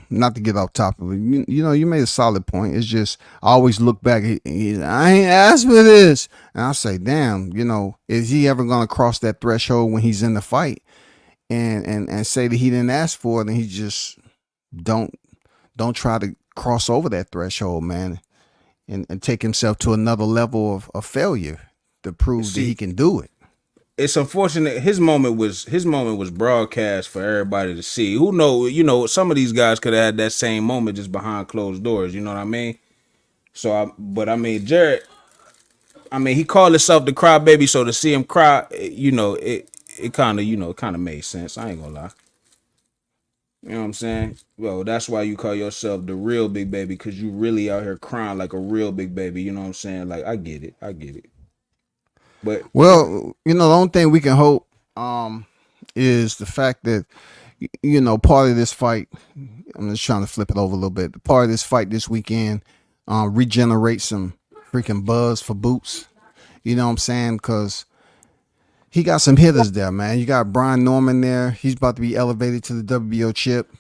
Speaker 2: Not to get off topic, but you made a solid point. It's just I always look back. I ain't asked for this, and I say, damn, is he ever gonna cross that threshold when he's in the fight, and say that he didn't ask for it, and he just don't try to cross over that threshold, man, and take himself to another level of failure to prove that he
Speaker 6: see,
Speaker 2: can do it.
Speaker 6: it's unfortunate. His moment was broadcast for everybody to see. Who know? Some of these guys could have had that same moment just behind closed doors. You know what I mean? But I mean, Jared. I mean, he called himself the crybaby, so to see him cry, it kind of made sense. I ain't gonna lie. You know what I'm saying? Well, that's why you call yourself the real big baby, because you really out here crying like a real big baby. You know what I'm saying? Like, I get it. I get it. But
Speaker 2: Well, the only thing we can hope is the fact that part of this fight. I'm just trying to flip it over a little bit. Part of this fight this weekend regenerate some freaking buzz for Boots. You know what I'm saying? Because he got some hitters there, man. You got Brian Norman there. He's about to be elevated to the WBO chip.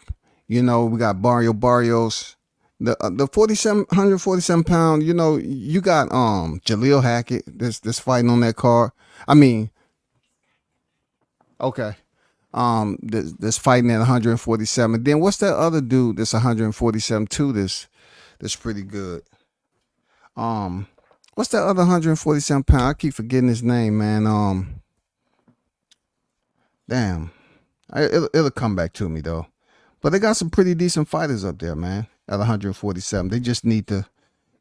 Speaker 2: We got Barrios. The 147 pound, you got Jaleel Hackett that's fighting on that card. I mean, Okay. That's fighting at 147. Then what's that other dude that's 147 too? That's pretty good. Um, what's that other 147 pound? I keep forgetting his name, man. Damn, it'll come back to me though. But they got some pretty decent fighters up there, man. At 147, they just need to,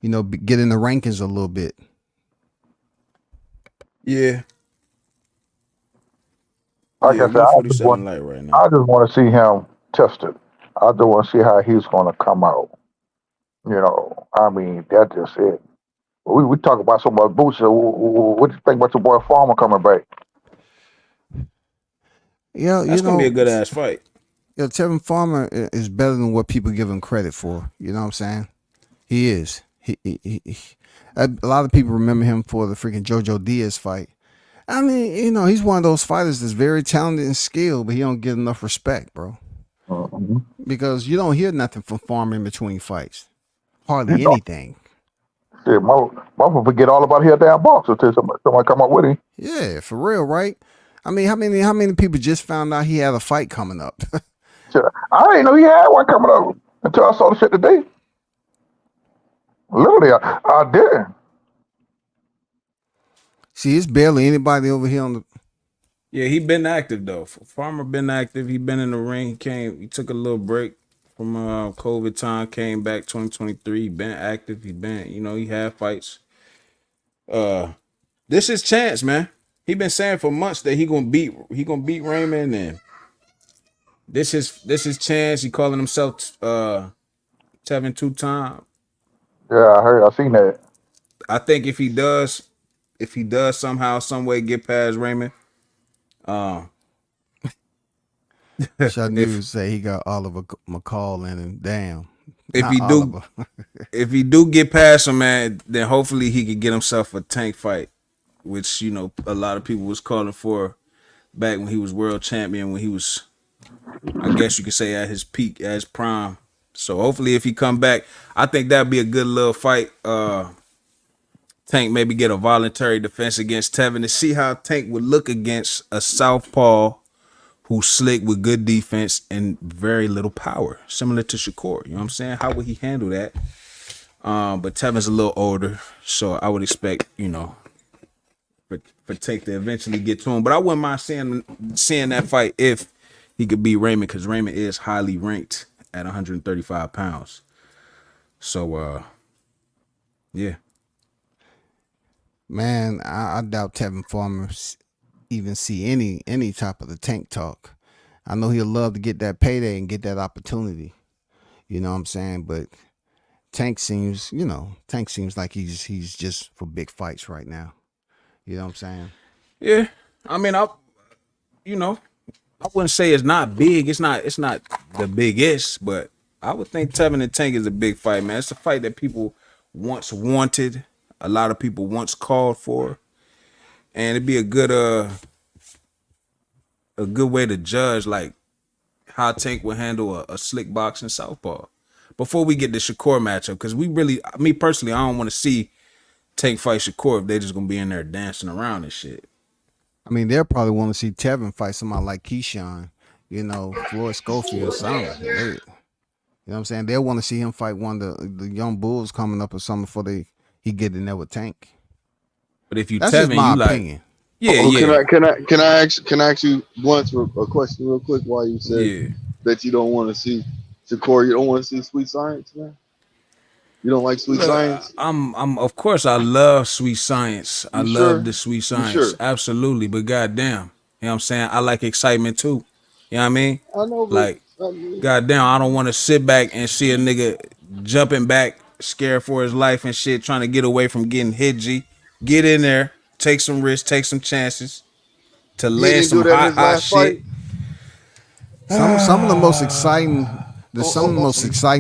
Speaker 2: get in the rankings a little bit.
Speaker 6: Yeah.
Speaker 5: Like
Speaker 6: Yeah,
Speaker 5: I said, I just
Speaker 6: 147
Speaker 5: want,
Speaker 6: light right now.
Speaker 5: I just want to see him tested. I just want to see how he's going to come out. I mean, that's just it. We talk about so much bullshit. What do you think about your boy Farmer coming back?
Speaker 2: Yeah,
Speaker 6: That's gonna be a good ass fight.
Speaker 2: Tevin Farmer is better than what people give him credit for. You know what I'm saying? He is. A lot of people remember him for the freaking JoJo Diaz fight. I mean, he's one of those fighters that's very talented and skilled, but he don't get enough respect, bro.
Speaker 5: Mm-hmm.
Speaker 2: Because you don't hear nothing from Farmer in between fights.
Speaker 5: You
Speaker 2: Hardly
Speaker 5: know,
Speaker 2: anything.
Speaker 5: shit, motherfucker forget all about his damn box until somebody come up with him.
Speaker 2: Yeah, for real, right? I mean, how many people just found out he had a fight coming up?
Speaker 5: Shit, I didn't know he had one coming up until I saw the shit today. Literally, I didn't.
Speaker 2: See, it's barely anybody over here on the.
Speaker 6: Yeah, he been active though. Farmer been active. He been in the ring. He took a little break from COVID time. Came back 2023. He been active. He been, he had fights. This is chance, man. He been saying for months that he gonna beat Raymond, and this is chance. He calling himself Tevin 2 time.
Speaker 5: Yeah, I seen that.
Speaker 6: I think if he does somehow, some way get past Raymond,
Speaker 2: Shanu
Speaker 6: if
Speaker 2: say he got Oliver McCall in him. Damn,
Speaker 6: if
Speaker 2: not
Speaker 6: he do
Speaker 2: Oliver.
Speaker 6: if he do get past him, man, then hopefully he could get himself a Tank fight, which a lot of people was calling for back when he was world champion, when he was, I guess you could say, at his peak, at his prime. So hopefully if he come back, I think that'd be a good little fight. Tank maybe get a voluntary defense against Tevin to see how Tank would look against a southpaw who's slick with good defense and very little power, similar to Shakur. You know what I'm saying? How would he handle that? But Tevin's a little older, so I would expect, for Tank to eventually get to him. But I wouldn't mind seeing that fight if he could beat Raymond, because Raymond is highly ranked at 135 pounds. So, yeah.
Speaker 2: Man, I doubt Tevin Farmer even see any type of the Tank talk. I know he'll love to get that payday and get that opportunity. You know what I'm saying? But Tank seems like he's just for big fights right now. You know what I'm saying?
Speaker 6: Yeah. I mean, I wouldn't say it's not big. It's not the biggest, but I would think Tevin and Tank is a big fight, man. It's a fight that people once wanted, a lot of people once called for, and it'd be a good way to judge like how Tank would handle a slick boxing southpaw. Before we get the Shakur matchup, because me personally, I don't want to see Tank fight Shakur if they just gonna be in there dancing around and shit.
Speaker 2: I mean, they'll probably want to see Tevin fight somebody like Keyshawn, Floyd Schofield or something. You know what I'm saying? They'll want to see him fight one of the young bulls coming up or something before he get in there with Tank.
Speaker 6: But if you
Speaker 2: That's
Speaker 6: Tevin,
Speaker 2: just my
Speaker 6: you like,
Speaker 2: opinion.
Speaker 6: yeah,
Speaker 7: Oh,
Speaker 6: yeah,
Speaker 7: can I ask you once a question real quick? Why you said
Speaker 6: yeah.
Speaker 7: that you don't want to see Shakur? You don't want to see Sweet Science, man. You don't like Sweet
Speaker 6: Look,
Speaker 7: Science?
Speaker 6: I'm of course I love Sweet Science. I
Speaker 7: You
Speaker 6: love
Speaker 7: sure?
Speaker 6: the Sweet
Speaker 7: You
Speaker 6: Science.
Speaker 7: sure?
Speaker 6: Absolutely. But goddamn, you know what I'm saying? I like excitement too. You know what I mean?
Speaker 7: I know,
Speaker 6: Like,
Speaker 7: but I mean,
Speaker 6: goddamn, I don't want to sit back and see a nigga jumping back, scared for his life and shit, trying to get away from getting hit. G, get in there, take some risks, take some chances to
Speaker 7: he
Speaker 6: land
Speaker 7: didn't
Speaker 6: some
Speaker 7: do that in his
Speaker 6: hot
Speaker 7: last fight.
Speaker 6: shit.
Speaker 2: Some of the most exciting
Speaker 7: Oh, oh, oh.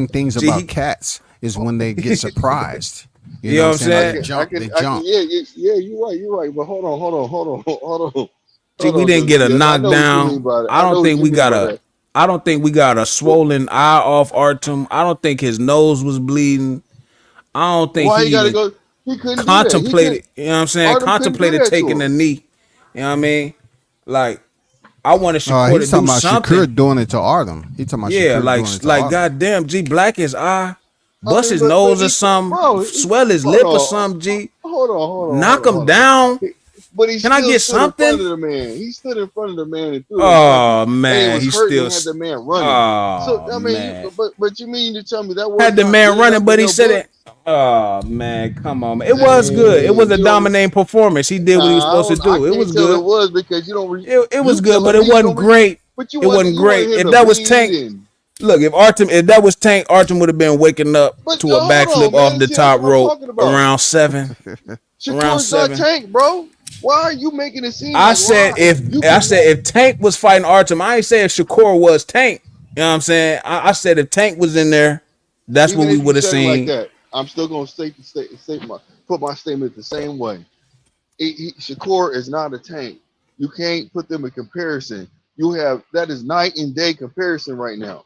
Speaker 2: things
Speaker 6: G,
Speaker 2: about cats is when they get surprised. You
Speaker 6: you
Speaker 2: know
Speaker 6: know
Speaker 2: what
Speaker 6: what
Speaker 2: I'm
Speaker 6: I'm
Speaker 2: saying? Like
Speaker 6: saying?
Speaker 2: they jump.
Speaker 7: Yeah, yeah, you're right. But
Speaker 6: G,
Speaker 7: hold
Speaker 6: we
Speaker 7: on,
Speaker 6: didn't
Speaker 7: because
Speaker 6: get a
Speaker 7: I know what you mean
Speaker 6: knockdown.
Speaker 7: by that.
Speaker 6: I
Speaker 7: I know
Speaker 6: don't
Speaker 7: what
Speaker 6: think
Speaker 7: you
Speaker 6: we
Speaker 7: mean
Speaker 6: got
Speaker 7: by
Speaker 6: a
Speaker 7: that.
Speaker 6: I don't think we got a
Speaker 7: But
Speaker 6: swollen eye off Artem. I don't think his nose was bleeding. I don't think
Speaker 7: why
Speaker 6: he
Speaker 7: he got to
Speaker 6: even
Speaker 7: go? He couldn't do that.
Speaker 6: contemplated, you know what I'm saying?
Speaker 7: Artem couldn't do
Speaker 6: Contemplated
Speaker 7: that to
Speaker 6: taking
Speaker 7: him.
Speaker 6: a knee. You know what I mean? Like, I wanted Shakur to
Speaker 2: He's talking
Speaker 6: do
Speaker 2: about
Speaker 6: something.
Speaker 2: Shakur doing it to Artem. He's talking about
Speaker 6: Yeah,
Speaker 2: Shakur doing it to
Speaker 6: like
Speaker 2: Artem.
Speaker 6: goddamn, G, black his eye,
Speaker 7: I
Speaker 6: bust
Speaker 7: mean,
Speaker 6: his
Speaker 7: but
Speaker 6: nose or
Speaker 7: he,
Speaker 6: something,
Speaker 7: bro,
Speaker 6: swell his
Speaker 7: hold
Speaker 6: lip or
Speaker 7: on,
Speaker 6: something, G.
Speaker 7: hold
Speaker 6: Knock
Speaker 7: on,
Speaker 6: him
Speaker 7: hold on.
Speaker 6: down.
Speaker 7: But he
Speaker 6: Can I
Speaker 7: still
Speaker 6: get
Speaker 7: stood in front
Speaker 6: something?
Speaker 7: of the man. He stood in front of the man and threw them punches,
Speaker 6: Oh
Speaker 7: and it
Speaker 6: man,
Speaker 7: was
Speaker 6: he
Speaker 7: hurting
Speaker 6: still.
Speaker 7: and had the man running. So
Speaker 6: Oh
Speaker 7: I mean,
Speaker 6: man,
Speaker 7: but you mean to tell me that was
Speaker 6: had the
Speaker 7: not
Speaker 6: man
Speaker 7: good
Speaker 6: running,
Speaker 7: enough in
Speaker 6: but he
Speaker 7: your
Speaker 6: said
Speaker 7: book?
Speaker 6: it. Oh man, come on, man. It was good. It
Speaker 7: Man,
Speaker 6: was a
Speaker 7: you don't.
Speaker 6: dominating performance. He did what he was
Speaker 7: Nah,
Speaker 6: supposed to
Speaker 7: I
Speaker 6: do. It
Speaker 7: can't
Speaker 6: was
Speaker 7: tell it
Speaker 6: good.
Speaker 7: was because you don't.
Speaker 6: It was
Speaker 7: You
Speaker 6: good, but
Speaker 7: telling
Speaker 6: it
Speaker 7: me you
Speaker 6: wasn't
Speaker 7: don't.
Speaker 6: great.
Speaker 7: But
Speaker 6: It wasn't
Speaker 7: you wanted
Speaker 6: great.
Speaker 7: him
Speaker 6: If
Speaker 7: to
Speaker 6: that was
Speaker 7: bleed
Speaker 6: Tank,
Speaker 7: and.
Speaker 6: look, if that was Tank, Artem would have been waking up
Speaker 7: But
Speaker 6: to a
Speaker 7: hold
Speaker 6: backflip
Speaker 7: on,
Speaker 6: off
Speaker 7: man.
Speaker 6: the
Speaker 7: See, that's
Speaker 6: top
Speaker 7: what I'm
Speaker 6: rope
Speaker 7: talking about.
Speaker 6: around seven. Around
Speaker 7: Shakur's not
Speaker 6: seven.
Speaker 7: Tank, bro. Why are you making it seem like you
Speaker 6: I
Speaker 7: can?
Speaker 6: said if Tank was fighting Artem, I ain't say if Shakur was Tank. You know what I'm saying? I said if Tank was in there, that's what
Speaker 7: Even
Speaker 6: we
Speaker 7: if you
Speaker 6: would have
Speaker 7: said it like
Speaker 6: seen.
Speaker 7: that, I'm still gonna put my statement the same way. Shakur is not a Tank. You can't put them in comparison. You have that is night and day comparison right now.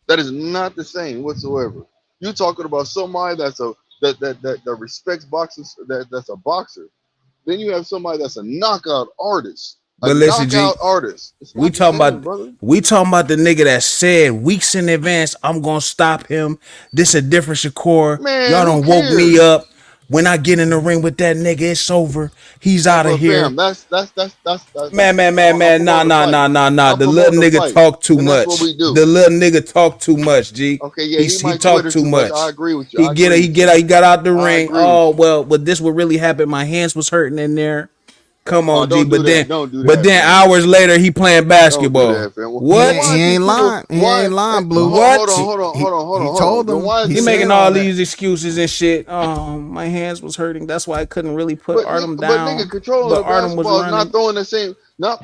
Speaker 7: That is not the same whatsoever. You're talking about somebody that respects boxers, that's a boxer. Then you have somebody that's a knockout artist. A
Speaker 6: But listen, G,
Speaker 7: knockout artist. It's
Speaker 6: we
Speaker 7: not the
Speaker 6: talking
Speaker 7: same,
Speaker 6: about
Speaker 7: brother.
Speaker 6: we talking about the nigga that said weeks in advance, I'm gonna stop him. This a different Shakur.
Speaker 7: Man,
Speaker 6: Y'all
Speaker 7: who
Speaker 6: don't woke me
Speaker 7: cares?
Speaker 6: up. When I get in the ring with that nigga, it's over. He's out of
Speaker 7: But
Speaker 6: here.
Speaker 7: fam, that's I'm
Speaker 6: Man. Nah,
Speaker 7: promoting the
Speaker 6: nah,
Speaker 7: fight.
Speaker 6: nah, nah, nah.
Speaker 7: I'm
Speaker 6: The little
Speaker 7: promoting the
Speaker 6: nigga
Speaker 7: fight,
Speaker 6: talk too
Speaker 7: and that's what
Speaker 6: much.
Speaker 7: we do.
Speaker 6: The little nigga talk too much, G.
Speaker 7: Okay, yeah, he
Speaker 6: He
Speaker 7: might
Speaker 6: talk
Speaker 7: Twitter
Speaker 6: too
Speaker 7: too much. I
Speaker 6: much.
Speaker 7: agree with you. I agree
Speaker 6: He
Speaker 7: with you.
Speaker 6: got out the
Speaker 7: I
Speaker 6: ring.
Speaker 7: agree with
Speaker 6: Oh
Speaker 7: you.
Speaker 6: well, but this what really happened. My hands was hurting in there. Come
Speaker 7: Oh,
Speaker 6: on, G.
Speaker 7: don't do that. Don't do
Speaker 6: But
Speaker 7: that,
Speaker 6: then
Speaker 7: fam.
Speaker 6: hours later, he playing
Speaker 7: Don't do
Speaker 6: basketball.
Speaker 7: that, fam. Then
Speaker 6: What?
Speaker 7: why
Speaker 2: He
Speaker 7: is these
Speaker 2: ain't
Speaker 7: people?
Speaker 2: lying. He
Speaker 7: Why?
Speaker 2: ain't lying, Blue.
Speaker 6: What?
Speaker 2: He
Speaker 7: Hold on.
Speaker 2: told
Speaker 7: Then
Speaker 2: him.
Speaker 7: why is
Speaker 2: He
Speaker 6: He
Speaker 7: it?
Speaker 2: said
Speaker 6: making
Speaker 2: all
Speaker 6: all
Speaker 2: that.
Speaker 6: these excuses and shit. Oh, my hands was hurting. That's why I couldn't really put Artem
Speaker 7: But nigga,
Speaker 6: down.
Speaker 7: controlling
Speaker 6: But
Speaker 7: the
Speaker 6: Artem was
Speaker 7: basketball is not
Speaker 6: running.
Speaker 7: throwing the same, not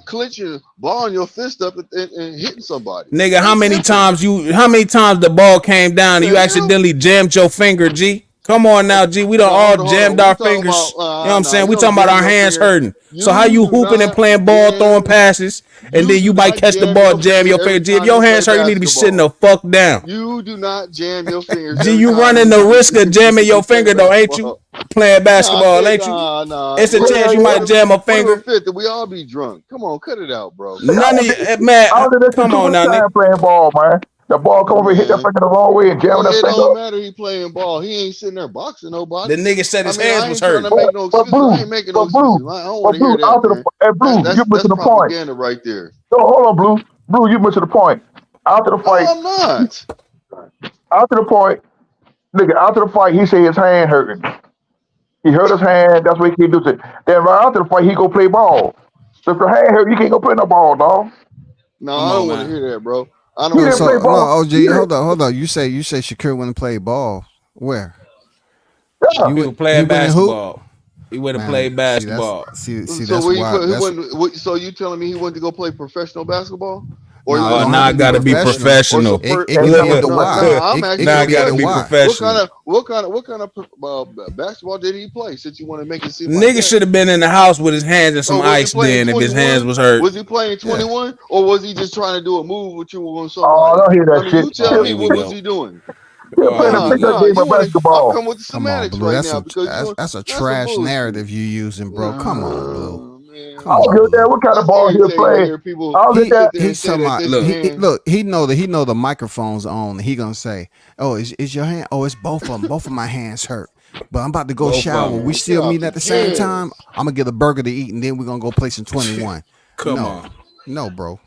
Speaker 7: clenching, balling your fist up and hitting somebody.
Speaker 6: Nigga,
Speaker 7: That's different.
Speaker 6: how many times the ball came down and
Speaker 7: The
Speaker 6: you
Speaker 7: hell?
Speaker 6: accidentally jammed your finger, G? Come on now, G. We done
Speaker 7: No,
Speaker 6: all
Speaker 7: hold on.
Speaker 6: jammed
Speaker 7: We
Speaker 6: our
Speaker 7: talking about
Speaker 6: fingers. You know what I'm
Speaker 7: nah.
Speaker 6: saying?
Speaker 7: You
Speaker 6: We
Speaker 7: don't
Speaker 6: talking about
Speaker 7: jam
Speaker 6: our
Speaker 7: your
Speaker 6: hands
Speaker 7: finger.
Speaker 6: hurting. So how
Speaker 7: You
Speaker 6: you
Speaker 7: do
Speaker 6: hooping and
Speaker 7: not
Speaker 6: playing ball, throwing
Speaker 7: jam.
Speaker 6: passes, and
Speaker 7: You
Speaker 6: then
Speaker 7: do
Speaker 6: you might
Speaker 7: not
Speaker 6: catch the
Speaker 7: jam
Speaker 6: ball,
Speaker 7: your
Speaker 6: jam
Speaker 7: finger
Speaker 6: your
Speaker 7: every
Speaker 6: finger. G, if
Speaker 7: time you
Speaker 6: your
Speaker 7: play
Speaker 6: hands hurt, you need to be sitting
Speaker 7: basketball.
Speaker 6: the fuck down.
Speaker 7: You do not jam your fingers
Speaker 6: G,
Speaker 7: every
Speaker 6: you
Speaker 7: time
Speaker 6: running the risk of jamming your
Speaker 7: you play
Speaker 6: finger though, ain't you?
Speaker 7: basketball.
Speaker 6: Playing
Speaker 7: Nah,
Speaker 6: basketball, ain't you?
Speaker 7: nah.
Speaker 6: It's a chance you might jam a
Speaker 7: What if a
Speaker 6: finger.
Speaker 7: fifth that we all be drunk? Come on, cut it out, bro.
Speaker 6: None of you, man.
Speaker 5: I did this shit
Speaker 6: Come
Speaker 5: too
Speaker 6: on
Speaker 5: many
Speaker 6: now, Nick.
Speaker 5: times playing ball, man. The ball come over and hit that
Speaker 7: Man,
Speaker 5: finger the wrong way and jamming that
Speaker 7: it
Speaker 5: finger
Speaker 7: don't
Speaker 5: up.
Speaker 7: matter. He playing ball. He ain't sitting there boxing
Speaker 6: The
Speaker 7: nobody.
Speaker 6: nigga said
Speaker 7: I
Speaker 6: his
Speaker 7: mean,
Speaker 6: hands
Speaker 7: I
Speaker 6: was
Speaker 7: ain't trying to
Speaker 6: hurting.
Speaker 7: make no
Speaker 5: But
Speaker 7: excuses. I
Speaker 5: blue,
Speaker 7: ain't making no
Speaker 5: but blue,
Speaker 7: excuses. I don't want
Speaker 5: but
Speaker 7: to
Speaker 5: blue,
Speaker 7: hear that, man.
Speaker 5: blue, you missing
Speaker 7: That's
Speaker 5: the point.
Speaker 7: propaganda right there.
Speaker 5: So hold on, blue, blue, you missing the point. After the
Speaker 7: No,
Speaker 5: fight,
Speaker 7: I'm not.
Speaker 5: after the point, nigga, after the fight, he say his hand hurting. He hurt his hand. That's what he can't do. Then right after the fight, he go play ball. So if your hand hurt, you can't go play no ball, dog.
Speaker 7: No,
Speaker 6: Come
Speaker 7: I
Speaker 6: on,
Speaker 7: don't want to
Speaker 6: man.
Speaker 7: hear that, bro. I
Speaker 5: He
Speaker 7: don't
Speaker 2: Wait,
Speaker 7: want
Speaker 5: didn't
Speaker 7: to
Speaker 5: play
Speaker 7: hear
Speaker 2: so
Speaker 7: that.
Speaker 2: no,
Speaker 5: ball. He
Speaker 2: OG,
Speaker 5: didn't.
Speaker 2: hold up. You say Shakur wouldn't play ball. Where?
Speaker 5: Yeah.
Speaker 6: He was
Speaker 2: He
Speaker 6: playing
Speaker 2: went in hoop?
Speaker 6: basketball. He went to play
Speaker 2: Man,
Speaker 6: basketball.
Speaker 7: So
Speaker 2: that's
Speaker 7: where he
Speaker 2: why
Speaker 7: put? He
Speaker 2: that's
Speaker 7: went. So you telling me he went to go play professional basketball, or he
Speaker 2: no, it
Speaker 7: went
Speaker 6: Oh,
Speaker 7: to
Speaker 2: don't
Speaker 7: go
Speaker 2: have
Speaker 6: now
Speaker 2: to
Speaker 6: I
Speaker 7: play
Speaker 2: be
Speaker 6: gotta be
Speaker 2: professional.
Speaker 7: or some
Speaker 6: professional.
Speaker 2: It
Speaker 7: no,
Speaker 2: could be
Speaker 7: no,
Speaker 2: either
Speaker 7: no, no.
Speaker 2: why.
Speaker 7: I'm
Speaker 2: It
Speaker 7: asking
Speaker 6: Now
Speaker 7: you
Speaker 6: I
Speaker 7: a
Speaker 2: could be
Speaker 6: gotta
Speaker 2: either
Speaker 6: be
Speaker 7: question.
Speaker 2: why.
Speaker 6: professional.
Speaker 7: Basketball did he play? Since you want to make it seem like
Speaker 6: Nigga
Speaker 7: that.
Speaker 6: should have been in the house with his hands in some
Speaker 7: So was he
Speaker 6: ice
Speaker 7: playing
Speaker 6: then if his hands
Speaker 7: 21?
Speaker 6: was hurt.
Speaker 7: Was he playing
Speaker 2: Yeah.
Speaker 7: 21, or was he just trying to do a move with you on
Speaker 5: Oh, I
Speaker 7: somebody?
Speaker 5: don't hear
Speaker 7: I
Speaker 5: that
Speaker 7: mean,
Speaker 5: shit.
Speaker 7: you tell
Speaker 6: Oh,
Speaker 7: me
Speaker 6: here we
Speaker 7: what was
Speaker 6: go.
Speaker 7: he doing?
Speaker 5: He'll
Speaker 6: Oh,
Speaker 5: play in
Speaker 6: here
Speaker 5: a
Speaker 6: we
Speaker 5: pickup
Speaker 6: go.
Speaker 5: game
Speaker 7: You
Speaker 5: of
Speaker 7: want to? I'm
Speaker 5: basketball.
Speaker 7: coming with the
Speaker 2: Come on,
Speaker 7: semantics
Speaker 2: Blue.
Speaker 7: right now because
Speaker 2: That's a
Speaker 7: that's some
Speaker 2: trash
Speaker 7: bullshit.
Speaker 2: narrative you using, bro. Come on, Blue.
Speaker 7: Man,
Speaker 5: I
Speaker 2: Come
Speaker 5: don't
Speaker 2: on,
Speaker 5: give a damn
Speaker 2: Blue.
Speaker 5: what kind of
Speaker 7: that's
Speaker 5: ball he'll
Speaker 7: irritating to
Speaker 5: play.
Speaker 7: hear people
Speaker 5: I don't get that.
Speaker 7: sit there and
Speaker 2: He's
Speaker 7: say
Speaker 2: talking
Speaker 7: that
Speaker 2: about
Speaker 7: this
Speaker 6: Look,
Speaker 7: man.
Speaker 2: look, he know the microphone's on. He gonna say, "Oh, is your hand? Oh, it's both of them. Both of my hands hurt." But I'm about to go
Speaker 6: both of
Speaker 2: shower.
Speaker 6: them.
Speaker 2: We
Speaker 7: Man, get
Speaker 2: still
Speaker 7: off
Speaker 2: meeting
Speaker 7: the
Speaker 2: at the same time.
Speaker 7: gas.
Speaker 2: I'm gonna get a burger to eat, and then we're gonna go play some 21.
Speaker 6: Come
Speaker 2: No,
Speaker 6: on.
Speaker 2: no, bro.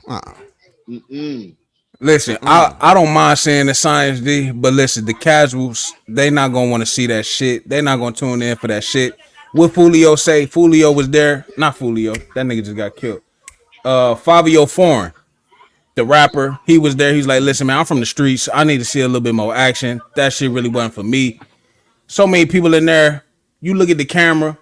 Speaker 7: Mm-mm.
Speaker 6: Listen, I don't mind saying the science D, but listen, the casuals, they not gonna want to see that shit. They not gonna tune in for that shit. What Fulio say? Fulio was there. Not Fulio. That nigga just got killed. Fabio Foreign, the rapper, he was there. He's like, listen, man, I'm from the streets. I need to see a little bit more action. That shit really wasn't for me. So many people in there. You look at the camera,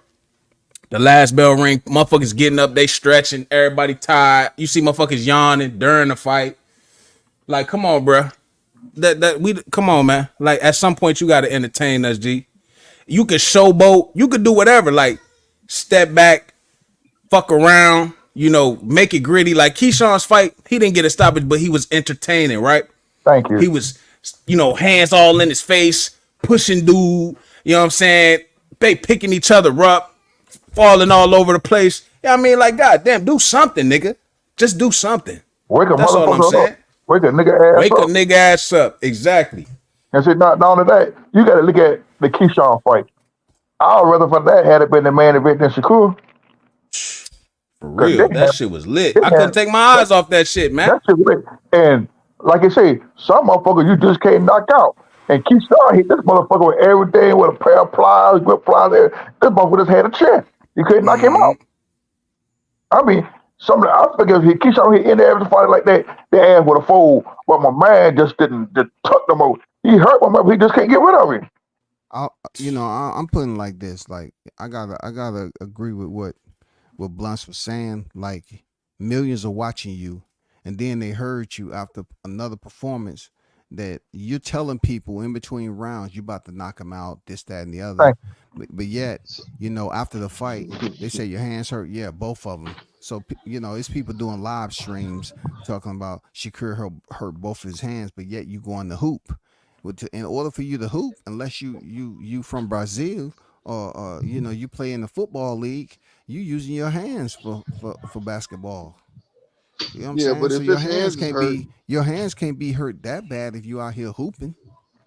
Speaker 6: the last bell ring, motherfuckers getting up, they stretching, everybody tired. You see motherfuckers yawning during the fight. Like, come on, bro. That we come on, man. Like at some point you gotta entertain us, G. You could showboat, you could do whatever, like step back, fuck around, make it gritty. Like Keyshawn's fight, he didn't get a stoppage, but he was entertaining, right?
Speaker 5: Thank you.
Speaker 6: He was, hands all in his face, pushing dude, you know what I'm saying? They picking each other up, falling all over the place. Yeah, I mean, like, goddamn, do something, nigga. Just do something.
Speaker 5: Wake a
Speaker 6: That's all I'm
Speaker 5: motherfucker up.
Speaker 6: saying.
Speaker 5: Wake a nigga ass
Speaker 6: Wake a
Speaker 5: up.
Speaker 6: nigga ass up. Exactly.
Speaker 5: And see, not only that, you got to look at the Keyshawn fight. I'd rather for that had it been the main event than Shakur.
Speaker 6: For
Speaker 5: Cause
Speaker 6: real. That shit was lit.
Speaker 5: they
Speaker 6: I couldn't
Speaker 5: had
Speaker 6: take my eyes off that shit, man.
Speaker 5: that shit lit. And like I say, some motherfuckers you just can't knock out. And Keyshawn hit this motherfucker with everything with a pair of pliers, grip pliers. This motherfucker just had a chest. You couldn't knock him out. I mean, I figure if Keyshawn hit any every fight like that, they ass with a fold. But my man just didn't just took them over. He hurt my man, he just can't get rid of him.
Speaker 2: I'm putting it like this. Like I gotta agree with what Blunts was saying. Like millions are watching you, and then they heard you after another performance that you're telling people in between rounds you about to knock them out, this, that, and the other.
Speaker 5: Thank
Speaker 2: But yet, after the fight, they say your hands hurt. Yeah, both of them. So it's people doing live streams talking about Shakur hurt both of his hands, but yet you go on the hoop. In order for you to hoop, unless you from Brazil or you play in the football league, you using your hands for basketball. You know what I'm
Speaker 7: Yeah,
Speaker 2: saying?
Speaker 7: but
Speaker 2: So
Speaker 7: if his hands is hurt,
Speaker 2: your hands can't be hurt that bad if you out here hooping.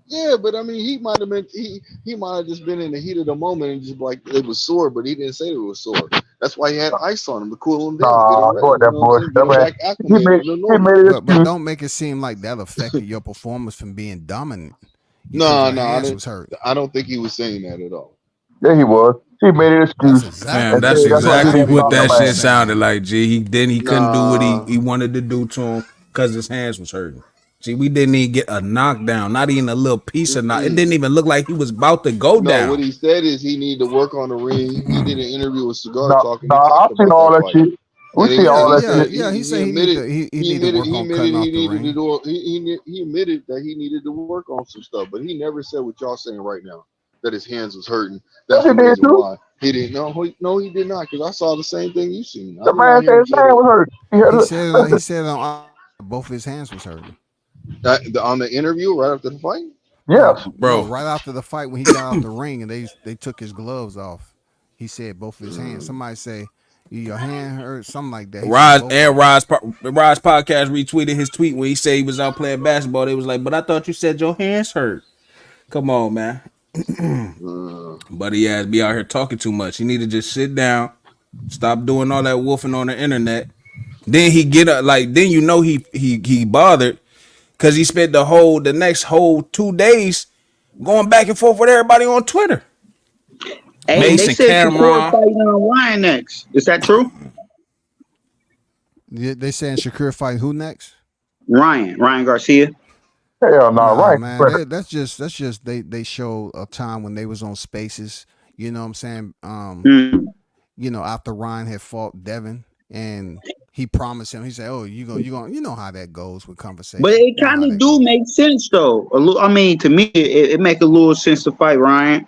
Speaker 7: yeah, but I mean, he might have been he might have just been in the heat of the moment and just like it was sore, but he didn't say it was sore. That's why he had ice on him to cool him down, to get him
Speaker 5: Nah,
Speaker 7: ready.
Speaker 5: go at
Speaker 7: You
Speaker 5: that
Speaker 7: know what I'm saying?
Speaker 5: bullshit.
Speaker 7: Get
Speaker 5: That
Speaker 7: him
Speaker 5: man,
Speaker 7: back acclimated to
Speaker 5: he
Speaker 7: normal.
Speaker 5: made it
Speaker 2: But
Speaker 5: excuse.
Speaker 2: don't make it seem like that affected your performance from being dominant because
Speaker 7: No,
Speaker 2: your
Speaker 7: no, I
Speaker 2: hands
Speaker 7: didn't.
Speaker 2: was hurt.
Speaker 7: I don't think he was saying that at all.
Speaker 5: Yeah, he was. He made it
Speaker 2: That's
Speaker 5: excuse
Speaker 6: Fam,
Speaker 2: exactly
Speaker 5: and
Speaker 6: that's
Speaker 5: said
Speaker 2: that's
Speaker 5: that's why he
Speaker 6: exactly
Speaker 5: didn't
Speaker 2: exactly
Speaker 6: what
Speaker 5: stop
Speaker 2: what
Speaker 5: the
Speaker 6: that
Speaker 2: he was
Speaker 6: shit
Speaker 5: man.
Speaker 6: sounded
Speaker 2: saying.
Speaker 6: like, G. He couldn't do what
Speaker 7: Nah,
Speaker 6: he wanted to do to him because his hands was hurting. See, we didn't even get a knockdown, not even a little piece of knock. It
Speaker 7: mm-mm.
Speaker 6: didn't even look like he was about to go
Speaker 7: No. What
Speaker 6: down.
Speaker 7: he said is he needed to work on the ring. He did an interview with Cigar
Speaker 5: No,
Speaker 7: Talk, and
Speaker 5: no,
Speaker 7: he talked
Speaker 5: I've seen
Speaker 7: about
Speaker 5: all
Speaker 7: that
Speaker 5: that
Speaker 7: fight.
Speaker 5: shit. We
Speaker 7: And
Speaker 5: see
Speaker 2: Yeah,
Speaker 5: all
Speaker 7: he
Speaker 5: that
Speaker 2: yeah,
Speaker 5: shit.
Speaker 7: said
Speaker 2: yeah. He said
Speaker 7: admitted
Speaker 2: he need to work on cutting off the ring.
Speaker 7: he admitted that he needed to work on some stuff, but he never said what y'all saying right now, that his hands was hurting.
Speaker 5: Yes,
Speaker 7: That's
Speaker 5: he
Speaker 7: the
Speaker 5: did
Speaker 7: reason
Speaker 5: too.
Speaker 7: why he didn't. No, he did not, because I saw the same thing you seen. I
Speaker 5: The
Speaker 7: did not
Speaker 5: man
Speaker 7: hear
Speaker 5: said
Speaker 7: him
Speaker 5: his
Speaker 7: say
Speaker 5: hand
Speaker 7: that.
Speaker 5: was hurt.
Speaker 2: He
Speaker 5: Listen,
Speaker 2: said on both his hands was hurting.
Speaker 7: On the interview right after the fight.
Speaker 2: No,
Speaker 5: yes.
Speaker 2: no,
Speaker 6: Bro,
Speaker 2: right after the fight when he got out the ring and they took his gloves off, he said both of his hands. Somebody say your hand hurt, something like that. He said
Speaker 6: Rise
Speaker 2: both
Speaker 6: and
Speaker 2: of them.
Speaker 6: Rise podcast retweeted his tweet when he said he was out playing basketball. They was like, but I thought you said your hands hurt. Come on, man. But he has be out here talking too much. He need to just sit down, stop doing all that wolfing on the internet. Then he get up like then he bothered because he spent the next whole 2 days going back and forth with everybody on Twitter.
Speaker 8: Hey, they
Speaker 6: Mason
Speaker 8: said Shakur
Speaker 6: Cameron.
Speaker 8: fighting on Ryan next. Is that true?
Speaker 2: They saying Shakur fight who next?
Speaker 8: Ryan Garcia.
Speaker 5: Hell no,
Speaker 2: Nah,
Speaker 5: right?
Speaker 2: man, that's just they show a time when they was on Spaces. You know what I'm saying?
Speaker 8: Mm.
Speaker 2: After Ryan had fought Devin and he promised him, he said, "Oh, you know how that goes with
Speaker 8: But
Speaker 2: conversation.
Speaker 8: it
Speaker 2: You know
Speaker 8: kind
Speaker 2: how
Speaker 8: of
Speaker 2: that
Speaker 8: do
Speaker 2: goes."
Speaker 8: make sense though. I mean, to me, it make a little sense to fight Ryan.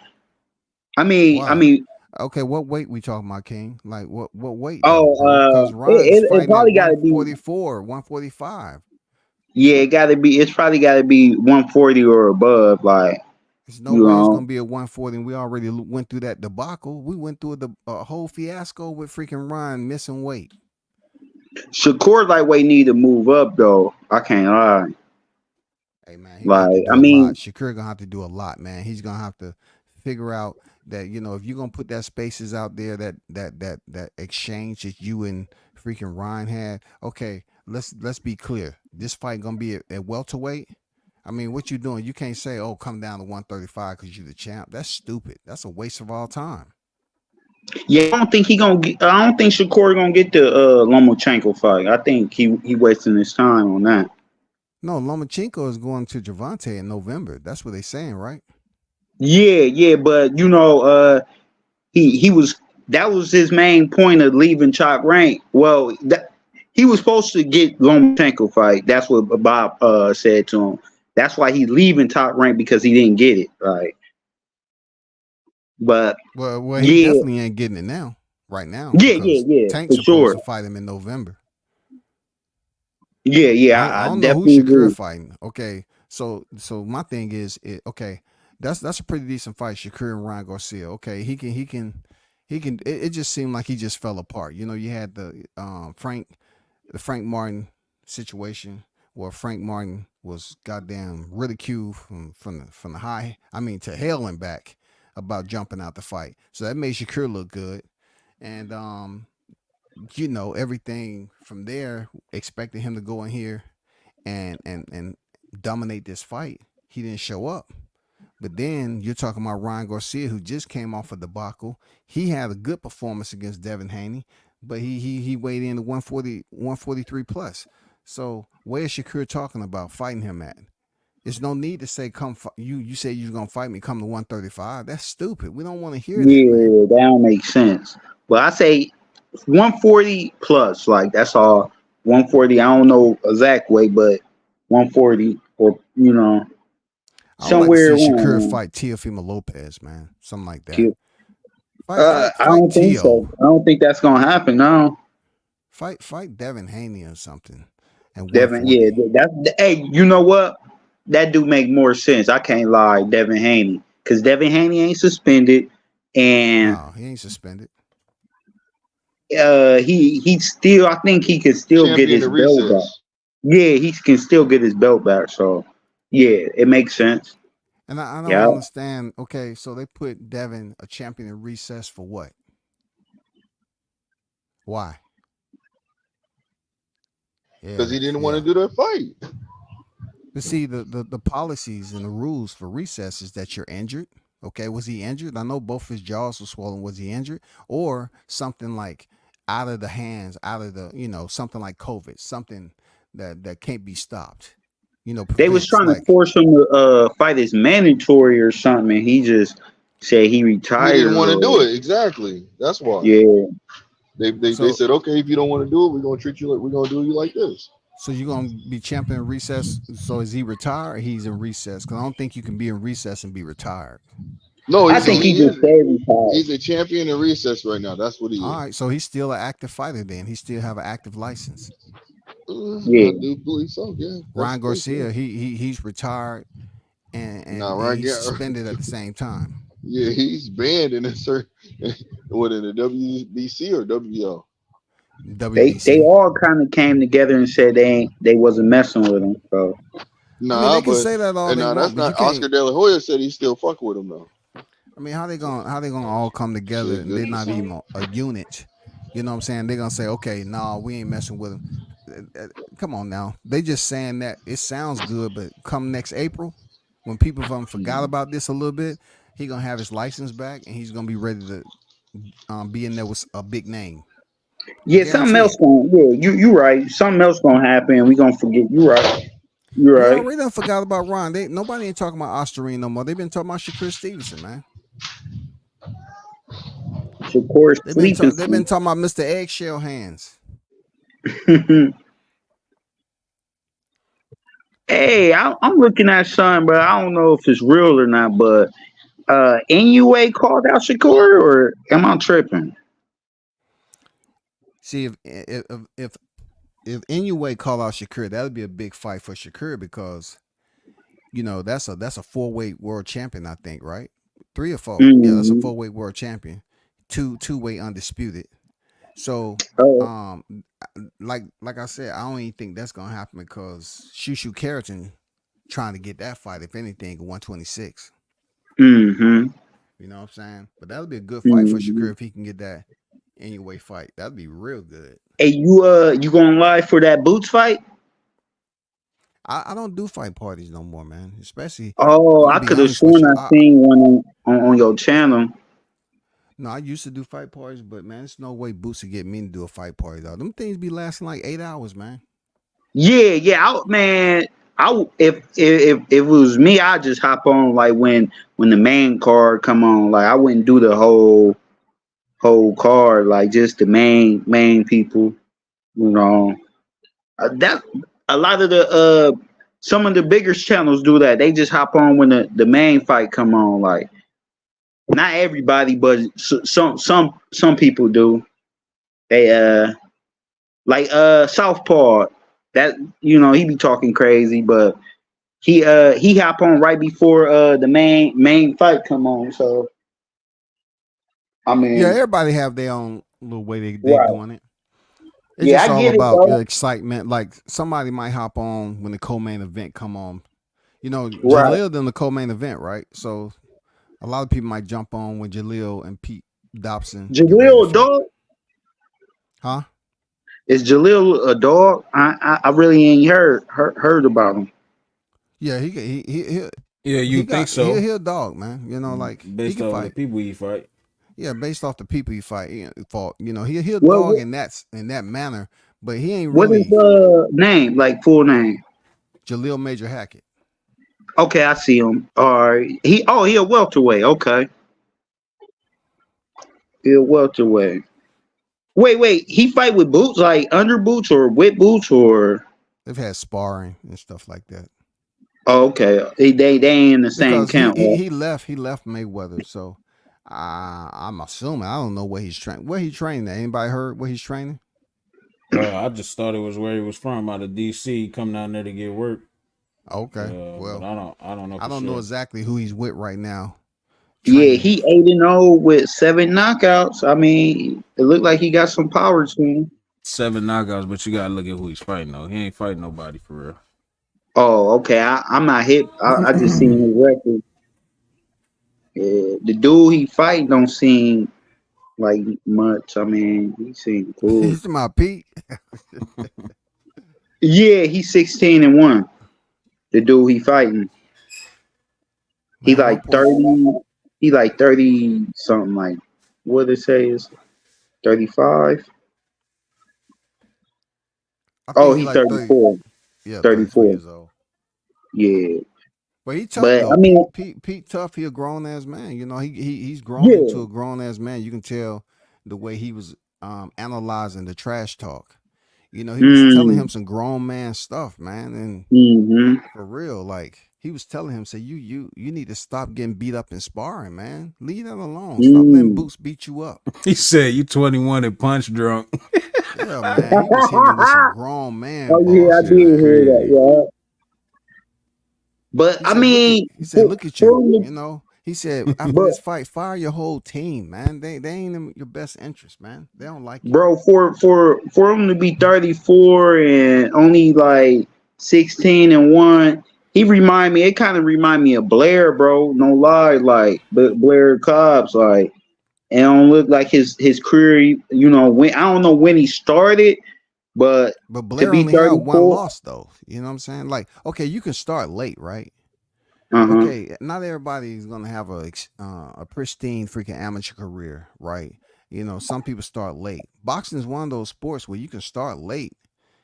Speaker 8: I
Speaker 2: Why?
Speaker 8: mean,
Speaker 2: Okay, what weight we talking about, King? Like what weight though,
Speaker 8: oh,
Speaker 2: bro? Because Ryan's
Speaker 8: it
Speaker 2: fighting at
Speaker 8: probably got to be.
Speaker 2: 144, 145.
Speaker 8: Yeah, it got to be. It's probably got to be 140 or above. Like
Speaker 2: There's no
Speaker 8: you
Speaker 2: way it's
Speaker 8: know,
Speaker 2: gonna be a 140. And we already went through that debacle. We went through a whole fiasco with freaking Ryan missing weight.
Speaker 8: Shakur lightweight need to move up though. I can't lie.
Speaker 2: Hey man, he gonna have to
Speaker 8: Like
Speaker 2: do
Speaker 8: I
Speaker 2: a lot.
Speaker 8: mean,
Speaker 2: Shakur gonna have to do a lot, man. He's gonna have to figure out that if you're gonna put that spaces out there that exchange that you and freaking Ryan had. Okay, let's be clear. This fight gonna be at welterweight. I mean, what you doing? You can't say, "Oh, come down to 135 because you're the champ." That's stupid. That's a waste of all time.
Speaker 8: yeah, I don't think he gonna. I don't think Shakur gonna get the Lomachenko fight. I think he wasting his time on that.
Speaker 2: No, Lomachenko is going to Javante in November. That's what they're saying, right?
Speaker 8: Yeah, but he was that was his main point of leaving Chalk Rank. Well, he was supposed to get Lomachenko fight. That's what Bob said to him. That's why he's leaving Top Rank because he didn't get it. Right. But
Speaker 2: Well, he
Speaker 8: yeah,
Speaker 2: definitely ain't getting it now, right now, because
Speaker 8: yeah,
Speaker 2: Tank's
Speaker 8: for
Speaker 2: supposed
Speaker 8: sure.
Speaker 2: to fight him in November.
Speaker 8: Yeah,
Speaker 2: I
Speaker 8: I
Speaker 2: don't know who
Speaker 8: definitely
Speaker 2: Shakur
Speaker 8: agree.
Speaker 2: fighting. Okay, so my thing is, okay, that's a pretty decent fight, Shakur and Ryan Garcia. Okay, he can. It just seemed like he just fell apart. You had the Frank the Frank Martin situation where Frank Martin was goddamn ridiculed from the high, I mean to hell and back about jumping out the fight. So that made Shakur look good. And everything from there, expecting him to go in here and dominate this fight. He didn't show up. But then you're talking about Ryan Garcia, who just came off a debacle. He had a good performance against Devin Haney, but he weighed in to 140, 143 plus. So where's Shakur talking about fighting him at? There's no need to say come. You say you're gonna fight me. Come to 135. That's stupid. We don't want to hear that, man.
Speaker 8: Yeah, that don't make sense. But I say 140 plus, like that's all. 140. I don't know exact weight, but 140 or
Speaker 2: I would like to see
Speaker 8: somewhere
Speaker 2: Shakur
Speaker 8: around.
Speaker 2: fight Teofimo Lopez, man. Something like that.
Speaker 8: There. I
Speaker 2: Fight
Speaker 8: don't think so.
Speaker 2: Teo.
Speaker 8: I don't think that's gonna happen. No,
Speaker 2: Fight Devin Haney or something at
Speaker 8: Devin. Yeah,
Speaker 2: 140.
Speaker 8: that's hey. You know what? That do make more sense. I can't lie, Devin Haney, because Devin Haney ain't suspended, and
Speaker 2: No, he ain't suspended.
Speaker 8: he still. I think he could still get
Speaker 7: Champion
Speaker 8: his
Speaker 7: of
Speaker 8: belt back.
Speaker 7: recess.
Speaker 8: Yeah, he can still get his belt back. So yeah, it makes sense.
Speaker 2: And I don't
Speaker 8: Yeah.
Speaker 2: understand. Okay, so they put Devin a champion in recess for what? Why?
Speaker 7: Because he didn't want to
Speaker 2: Yeah.
Speaker 7: do that fight.
Speaker 2: But see, the policies and the rules for recess is that you're injured. Okay, was he injured? I know both his jaws were swollen. Was he injured? Or something like out of the hands, out of the, something like COVID, something that can't be stopped,
Speaker 8: They was
Speaker 2: prevents
Speaker 8: trying to
Speaker 2: like,
Speaker 8: force him to fight as mandatory or something, and he just said he
Speaker 7: He didn't
Speaker 8: retired.
Speaker 7: want to do
Speaker 8: Or
Speaker 7: it. Exactly. That's why.
Speaker 8: yeah,
Speaker 7: They
Speaker 2: so
Speaker 7: said, okay, if you don't want to do it, we're gonna treat you like we're gonna do you like this.
Speaker 2: so you're gonna be champion in recess. So is he retired or he's in recess? Because I don't think you can be in recess and be retired.
Speaker 7: No,
Speaker 8: I think he just said retired.
Speaker 7: he's a champion in recess right now. That's what he
Speaker 2: All
Speaker 7: is.
Speaker 2: right, so he's still an active fighter. Then he still have an active license.
Speaker 8: Yeah,
Speaker 7: I do believe so. Yeah, that's
Speaker 2: Ryan
Speaker 7: the case. Yeah.
Speaker 2: Garcia, he's retired and
Speaker 7: Nah, right.
Speaker 2: he's
Speaker 7: Yeah,
Speaker 2: suspended at the same time.
Speaker 7: yeah, he's banned in a certain what in the WBC or WBO.
Speaker 8: they
Speaker 2: WBC.
Speaker 8: all kind of came together and said they wasn't messing with him. So
Speaker 2: I mean,
Speaker 7: Nah,
Speaker 2: they can
Speaker 7: but
Speaker 2: say that all
Speaker 7: and
Speaker 2: they
Speaker 7: nah, that's
Speaker 2: want, but you
Speaker 7: not Oscar
Speaker 2: can't.
Speaker 7: De La Hoya said he's still fucking with him though.
Speaker 2: I mean, how they gonna all come together
Speaker 7: Shit,
Speaker 2: and they're not
Speaker 7: just,
Speaker 2: even a unit? You know what I'm saying? They're gonna say, okay, no, we ain't messing with him. Come on now. They just saying that it sounds good, but come next April, when people from forgot about this a little bit, he gonna have his license back and he's gonna be ready to be in there with a big name. I
Speaker 8: yeah, something
Speaker 2: guarantee
Speaker 8: else
Speaker 2: it.
Speaker 8: going. Yeah, you right. Something else gonna happen. We gonna forget. You right. You
Speaker 2: We
Speaker 8: right.
Speaker 2: already done forgot about Ron. Nobody ain't talking about Osterine no more. They've been talking about Shakur Stevenson, man.
Speaker 8: Shakur
Speaker 2: They've been
Speaker 8: Stevenson.
Speaker 2: talking about Mr. Eggshell Hands.
Speaker 8: Hey, I'm looking at something, but I don't know if it's real or not. But NUA called out Shakur, or am I tripping?
Speaker 2: See if Inoue call out Shakur, that would be a big fight for Shakur because that's a 4-weight world champion, I think, right? 3 or 4. Yeah, that's a
Speaker 8: Mm-hmm.
Speaker 2: 4-weight world champion. Two-weight undisputed. So
Speaker 8: Oh,
Speaker 2: um like I said, I don't even think that's gonna happen because Shushu Keratin trying to get that fight, if anything, at 126.
Speaker 8: mm-hmm.
Speaker 2: You know what I'm saying? But that would be a good fight for
Speaker 8: Mm-hmm.
Speaker 2: Shakur if he can get that Inoue fight. That'd be real good.
Speaker 8: Hey, you going live for that Boots fight?
Speaker 2: I don't do fight parties no more, man. Especially,
Speaker 8: Oh,
Speaker 2: I'm gonna
Speaker 8: I
Speaker 2: be
Speaker 8: could have
Speaker 2: honest with
Speaker 8: sworn
Speaker 2: you.
Speaker 8: I seen one on your channel.
Speaker 2: No, I used to do fight parties, but man, there's no way Boots would get me to do a fight party though. Them things be lasting like 8 hours, man.
Speaker 8: Yeah. Man, if it was me, I'd just hop on like when the main card come on. Like I wouldn't do the whole card, like just the main people. You know, that a lot of the some of the bigger channels do that. They just hop on when the main fight come on. Like not everybody, but some people do. They like Southpaw. That he be talking crazy, but he hop on right before the main fight come on. So I
Speaker 2: Yeah,
Speaker 8: mean,
Speaker 2: everybody have their own little way they
Speaker 8: right.
Speaker 2: doing it. It's
Speaker 8: Yeah,
Speaker 2: just
Speaker 8: I
Speaker 2: all
Speaker 8: get it,
Speaker 2: about the
Speaker 8: though.
Speaker 2: excitement. Like somebody might hop on when the co-main event come on. You know,
Speaker 8: Right.
Speaker 2: Jaleel in the co-main event, right? So a lot of people might jump on when Jaleel and Pete Dobson get ready to
Speaker 8: Jaleel a
Speaker 2: fight.
Speaker 8: dog?
Speaker 2: Huh?
Speaker 8: Is Jaleel a dog? I really ain't heard about him.
Speaker 2: Yeah,
Speaker 6: Yeah, you think so?
Speaker 2: he a dog, man. You know, like he
Speaker 6: Based
Speaker 2: can
Speaker 6: off the
Speaker 2: fight.
Speaker 6: people he fight.
Speaker 2: Yeah, based off the people he fight, fought. You know, he a
Speaker 8: What
Speaker 2: dog in that manner, but he ain't
Speaker 8: what is
Speaker 2: really
Speaker 8: name? Like full name?
Speaker 2: Jaleel Major Hackett.
Speaker 8: Okay, I see him. All right. He a welterweight. Okay. He a welterweight. Wait. He fight with boots, like under boots or with boots or
Speaker 2: They've had sparring and stuff like that.
Speaker 8: oh, okay. They ain't in the same
Speaker 2: Because
Speaker 8: camp, right?
Speaker 2: he left Mayweather, so I'm assuming I don't know where he's training. Where he training at? Anybody heard where he's training?
Speaker 6: I just thought it was where he was from, out of DC, come down there to get work.
Speaker 2: Okay,
Speaker 6: But
Speaker 2: well,
Speaker 6: I don't know.
Speaker 2: I
Speaker 6: For
Speaker 2: don't know
Speaker 6: sure.
Speaker 2: exactly who he's with right now.
Speaker 8: Yeah,
Speaker 2: Training.
Speaker 8: he 8-0 with 7 knockouts. I mean, it looked like he got some power to him.
Speaker 6: 7 knockouts, but you gotta look at who he's fighting though. He ain't fighting nobody for real.
Speaker 8: Oh, okay. I'm not hip. I just seen his record. Yeah, the dude he fight don't seem like much. I mean, he seemed cool.
Speaker 2: He's my Pete.
Speaker 8: Yeah, he's 16-1. The dude he fighting. He
Speaker 2: Man, one
Speaker 8: like
Speaker 2: point.
Speaker 8: 30. He like 30 something. Like what they say is 35.
Speaker 2: I
Speaker 8: Oh,
Speaker 2: think he
Speaker 8: he
Speaker 2: like 30.
Speaker 8: 34.
Speaker 2: Yeah, 34
Speaker 8: 34.
Speaker 2: years old.
Speaker 8: Yeah,
Speaker 2: But he tough
Speaker 8: but I
Speaker 2: though.
Speaker 8: mean,
Speaker 2: Pete tough. He a grown ass man. You know, he's grown into
Speaker 8: yeah.
Speaker 2: a grown ass man. You can tell the way he was analyzing the trash talk. You know, he was telling him
Speaker 8: Mm,
Speaker 2: some grown man stuff, man, and
Speaker 8: hmm
Speaker 2: for real, like he was telling him, say you need to stop getting beat up in sparring, man. Leave that alone. Stop letting
Speaker 8: mm.
Speaker 2: Boots beat you up.
Speaker 6: He said you 21 and punch drunk.
Speaker 2: Yeah, man. He was hitting him with some grown man
Speaker 8: Oh yeah, I
Speaker 6: That
Speaker 8: did
Speaker 6: shit is
Speaker 2: bullshit, man.
Speaker 8: hear that.
Speaker 6: crazy.
Speaker 8: Yeah, but
Speaker 2: He
Speaker 8: I
Speaker 2: said,
Speaker 8: mean,
Speaker 2: look at
Speaker 8: for
Speaker 2: you.
Speaker 8: him to,
Speaker 2: You know, he said after
Speaker 8: but
Speaker 2: this fight, fire your whole team, man. They ain't in your best interest, man. They don't like you.
Speaker 8: bro, for him to be 34 and only like 16-1, he remind me. It kind of remind me of Blair, bro. No lie, like but Blair Cobbs, like it don't look like his career. You know, when I don't know when he started, but
Speaker 2: But
Speaker 8: to
Speaker 2: Blair
Speaker 8: be
Speaker 2: only had one
Speaker 8: 34,
Speaker 2: loss though. You know what I'm saying? Like, okay, you can start late, right?
Speaker 8: uh huh.
Speaker 2: Okay, not everybody is gonna have a pristine freaking amateur career, right? You know, some people start late. Boxing is one of those sports where you can start late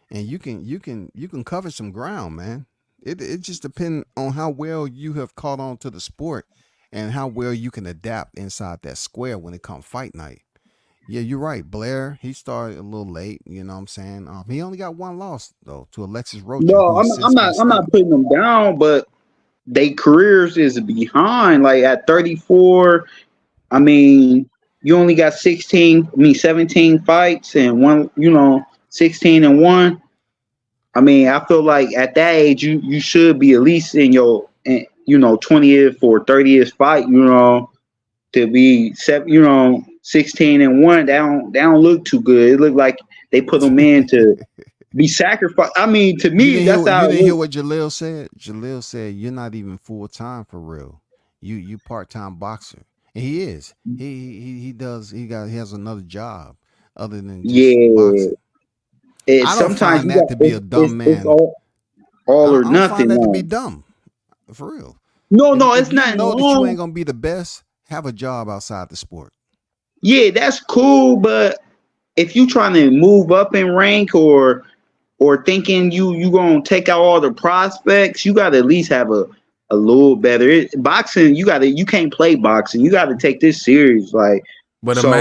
Speaker 2: and you can cover some ground, man. It just depends on how well you have caught on to the sport and how well you can adapt inside that square when it comes fight night. Yeah, you're right. Blair, he started a little late, you know what I'm saying? He only got one loss though to Alexis Rocha,
Speaker 8: No,
Speaker 2: who has since been
Speaker 8: I'm not
Speaker 2: stopped.
Speaker 8: putting them down, but they careers is behind. Like at 34, I mean, you only got 16, I mean 17 fights and one, 16-1. I mean, I feel like at that age you should be at least in your 20th or 30th fight, to be 16-1. They don't look too good. It looked like they put them in to be sacrificed. I mean, to me, that's how
Speaker 2: You
Speaker 8: it
Speaker 2: didn't hear
Speaker 8: looked.
Speaker 2: what Jaleel said? Jaleel said you're not even full time for real. You part-time boxer. And he is. He has another job other than just
Speaker 8: Yeah.
Speaker 2: boxing. I don't
Speaker 8: Sometimes
Speaker 2: find
Speaker 8: you
Speaker 2: that
Speaker 8: got
Speaker 2: to be a dumb
Speaker 8: it's
Speaker 2: man.
Speaker 8: all or
Speaker 2: I don't find
Speaker 8: nothing.
Speaker 2: that to be
Speaker 8: No,
Speaker 2: dumb. For real.
Speaker 8: no,
Speaker 2: If
Speaker 8: it's
Speaker 2: you
Speaker 8: nothing
Speaker 2: know that you ain't
Speaker 8: wrong.
Speaker 2: gonna be the best, have a job outside the sport.
Speaker 8: Yeah, that's cool, but if you trying to move up in rank or thinking you gonna take out all the prospects, you gotta at least have a little better boxing. You can't play boxing. You gotta take this serious. Like
Speaker 6: But
Speaker 8: so.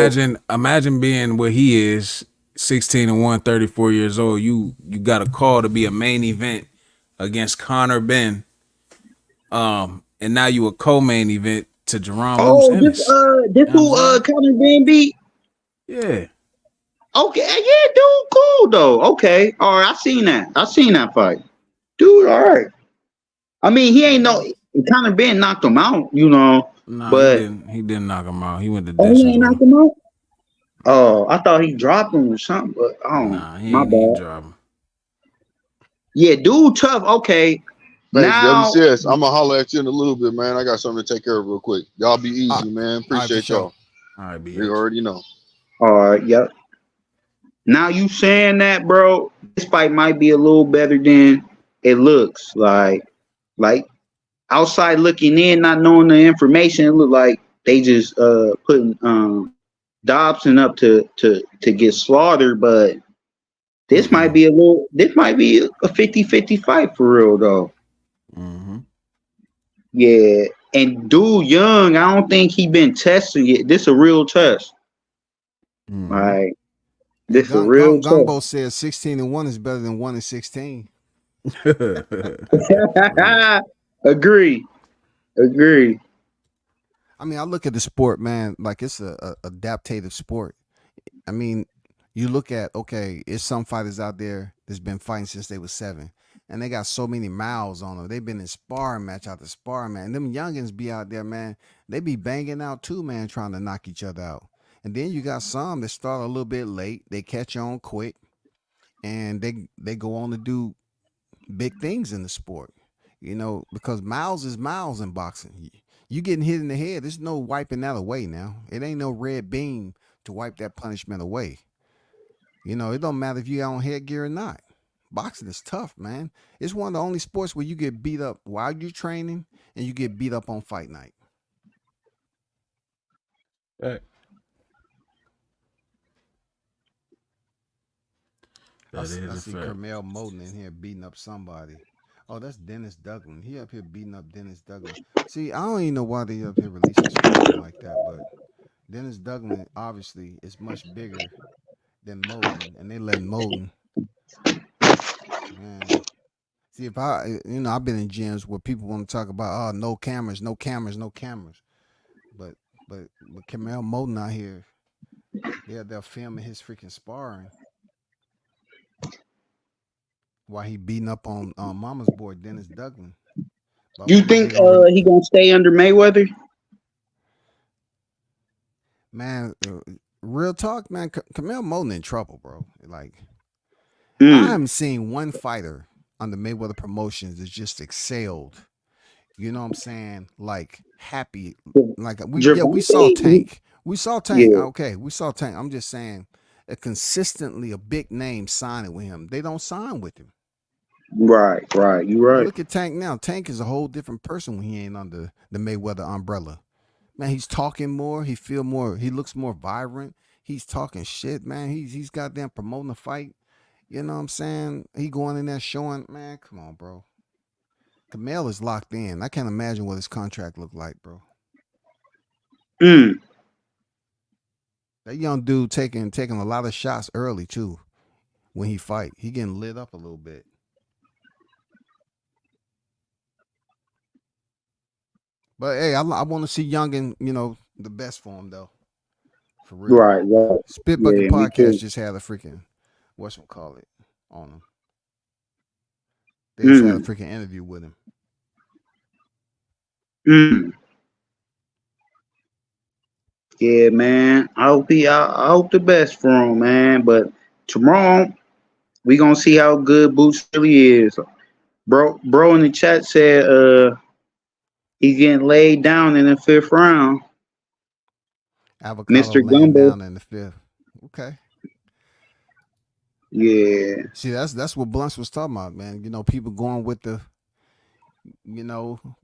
Speaker 6: imagine being where he is, 16-1, 34 years old. You got a call to be a main event against Conor Ben. And now you a co-main event to Jerome Moose
Speaker 8: Oh,
Speaker 6: Ennis.
Speaker 8: this
Speaker 6: You know what I'm
Speaker 8: who
Speaker 6: saying?
Speaker 8: Conor Ben beat.
Speaker 6: Yeah.
Speaker 8: Okay, yeah, dude, cool though. Okay, all right, I seen that fight, dude. All right. I mean, he ain't
Speaker 2: Yeah.
Speaker 8: no Conor Ben knocked him out,
Speaker 6: Nah, he
Speaker 8: but
Speaker 6: didn't. He didn't knock him out. He went the
Speaker 8: oh, he
Speaker 6: distance
Speaker 8: ain't
Speaker 6: with
Speaker 8: knocked
Speaker 6: him.
Speaker 8: him out. Oh, I thought he dropped him or something, but
Speaker 6: Nah, he
Speaker 8: my
Speaker 6: ain't even
Speaker 8: bad.
Speaker 6: drop him.
Speaker 8: Yeah, dude, tough. Okay,
Speaker 7: Hey,
Speaker 8: now
Speaker 7: WCS, I'm gonna holler at you in a little bit, man. I got something to take care of real quick. Y'all be
Speaker 2: All
Speaker 7: easy, man.
Speaker 2: right, for
Speaker 7: Appreciate
Speaker 2: sure.
Speaker 7: y'all.
Speaker 6: All right,
Speaker 7: You
Speaker 6: BX.
Speaker 7: already know.
Speaker 8: yep. Now you saying that, bro? This fight might be a little better than it looks. Like outside looking in, not knowing the information, it look like they just putting Dobson up to get slaughtered. But this might
Speaker 6: Mm-mm.
Speaker 8: be a little. This might be a 50-50 fight for real, though.
Speaker 6: Mm-hmm.
Speaker 8: Yeah. And dude, Young, I don't think he been tested yet. This a real test.
Speaker 6: Mm-hmm.
Speaker 8: Like
Speaker 2: Hey,
Speaker 8: this a real
Speaker 2: Gumbo
Speaker 8: test.
Speaker 2: says 16-1 is better than 1-16.
Speaker 8: Agree. Agree.
Speaker 2: I mean, I look at the sport, man, like it's a adaptative sport. I mean, you look at, okay, it's some fighters out there that's been fighting since they was 7, and they got so many miles on them. They've been in sparring match after sparring match. And them youngins be out there, man. They be banging out too, man, trying to knock each other out. And then you got some that start a little bit late. They catch on quick, and they go on to do big things in the sport. Because miles is miles in boxing. You getting hit in the head, there's no wiping that away now. It ain't no red beam to wipe that punishment away. It don't matter if you got on headgear or not. Boxing is tough, man. It's one of the only sports where you get beat up while you're training and you get beat up on fight night.
Speaker 6: That
Speaker 2: I,
Speaker 6: that
Speaker 2: s-
Speaker 6: is
Speaker 2: I
Speaker 6: a
Speaker 2: see
Speaker 6: fact.
Speaker 2: Kermel Moten in here beating up somebody. Oh, that's Dennis Duggan. He up here beating up Dennis Duggan. See, I don't even know why they up here releasing sparring like that, but Dennis Duggan obviously is much bigger than Moten, and they letting Moten, man. See, if I've been in gyms where people want to talk about, oh, no cameras, no cameras, no cameras, but but Kamel Moten out here, they're filming his freaking sparring while he beating up on Mama's boy Dennis Duggan. But I
Speaker 8: You
Speaker 2: wonder if they're
Speaker 8: think
Speaker 2: gonna
Speaker 8: he gonna stay under Mayweather?
Speaker 2: man, real talk, man. Kamel Moten in trouble, bro. Like I
Speaker 8: Mm.
Speaker 2: haven't seen one fighter on the Mayweather Promotions that's just excelled. You know what I'm saying? Like happy. Like we saw
Speaker 8: Gervonta?
Speaker 2: Tank. We saw Tank.
Speaker 8: Yeah.
Speaker 2: Okay, we saw Tank. I'm just saying, consistently a big name signing with him. They don't sign with him.
Speaker 8: Right. Right. You
Speaker 2: And
Speaker 8: right.
Speaker 2: look at Tank now. Tank is a whole different person when he ain't under the Mayweather umbrella. Man, he's talking more. He feel more. He looks more vibrant. He's talking shit, man. He's goddamn promoting the fight. You know what I'm saying? He going in there showing, man. Come on, bro. Kamel is locked in. I can't imagine what his contract looked like, bro.
Speaker 8: Mm.
Speaker 2: That young dude taking a lot of shots early too. When he fight, he getting lit up a little bit. But hey, I want to see Youngin, the best for him though, for real.
Speaker 8: Right. Right.
Speaker 2: Spit Bucket
Speaker 8: Yeah. Me
Speaker 2: Podcast
Speaker 8: too.
Speaker 2: just had a freaking call it on him. They just had a
Speaker 8: Mm.
Speaker 2: freaking interview with him.
Speaker 8: Mm. Yeah, man. I hope the best for him, man. But tomorrow we gonna see how good Boots really is. Bro in the chat said he's getting laid down in the 5th round.
Speaker 2: Avocado
Speaker 8: Mr.
Speaker 2: laying
Speaker 8: Gumbo.
Speaker 2: down in the 5th. Okay.
Speaker 8: Yeah.
Speaker 2: See, that's what Blunts was talking about, man. People going with the,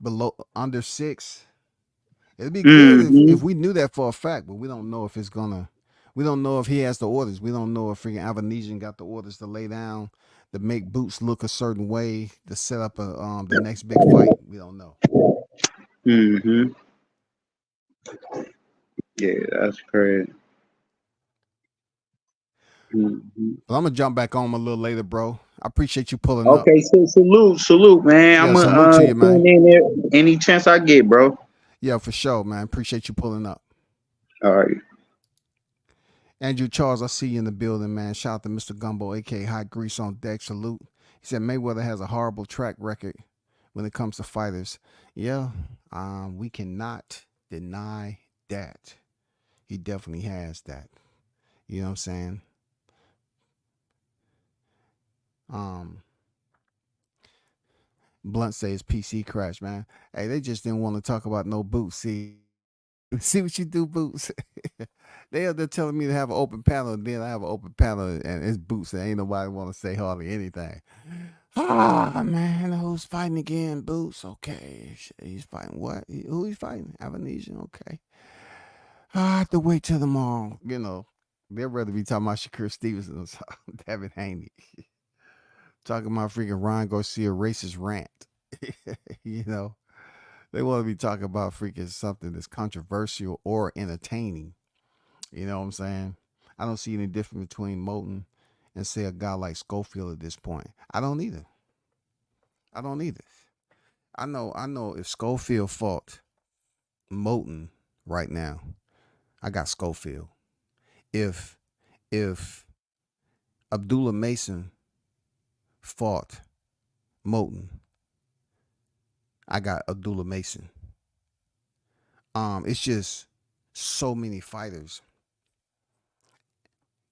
Speaker 2: below under 6. It'd be good if
Speaker 8: Mm-hmm.
Speaker 2: we knew that for a fact, but we don't know if it's gonna. We don't know if he has the orders. We don't know if freaking Avanesian got the orders to lay down, to make Boots look a certain way, to set up the next big fight. We don't know.
Speaker 8: Mm-hmm. Yeah, that's crazy. Mhm.
Speaker 2: But I'm gonna jump back on him a little later, bro. I appreciate you pulling up.
Speaker 8: Okay, so salute, man. I'm
Speaker 2: Yeah,
Speaker 8: gonna
Speaker 2: salute to you, man.
Speaker 8: tune in there any chance I get, bro.
Speaker 2: Yeah, for sure, man. Appreciate you pulling up.
Speaker 8: All right.
Speaker 2: Andrew Charles, I see you in the building, man. Shout out to Mr. Gumbo, aka Hot Grease on deck. Salute. He said Mayweather has a horrible track record when it comes to fighters. Yeah, we cannot deny that. He definitely has that. You know what I'm saying? Um, Blunt says PC crash, man. Hey, they just didn't want to talk about no Boots. See what you do, Boots. They're telling me to have an open panel, and then I have an open panel, and it's Boots, and ain't nobody want to say hardly anything. Ah, man, who's fighting again? Boots. Okay, he's fighting what? Who he's fighting? Avanesian. Okay. I have to wait till tomorrow. You know, they'd rather be talking about Shakur Stevenson or Devin Haney. Talking about freaking Ryan Garcia racist rant. You know, they want to be talking about freaking something that's controversial or entertaining. You know what I'm saying? I don't see any difference between Moulton and say a guy like Schofield at this point. I don't either. I don't either. I know if Schofield fought Moulton right now, I got Schofield. If if Abdullah Mason fought Moulton, I got Abdullah Mason. It's just so many fighters.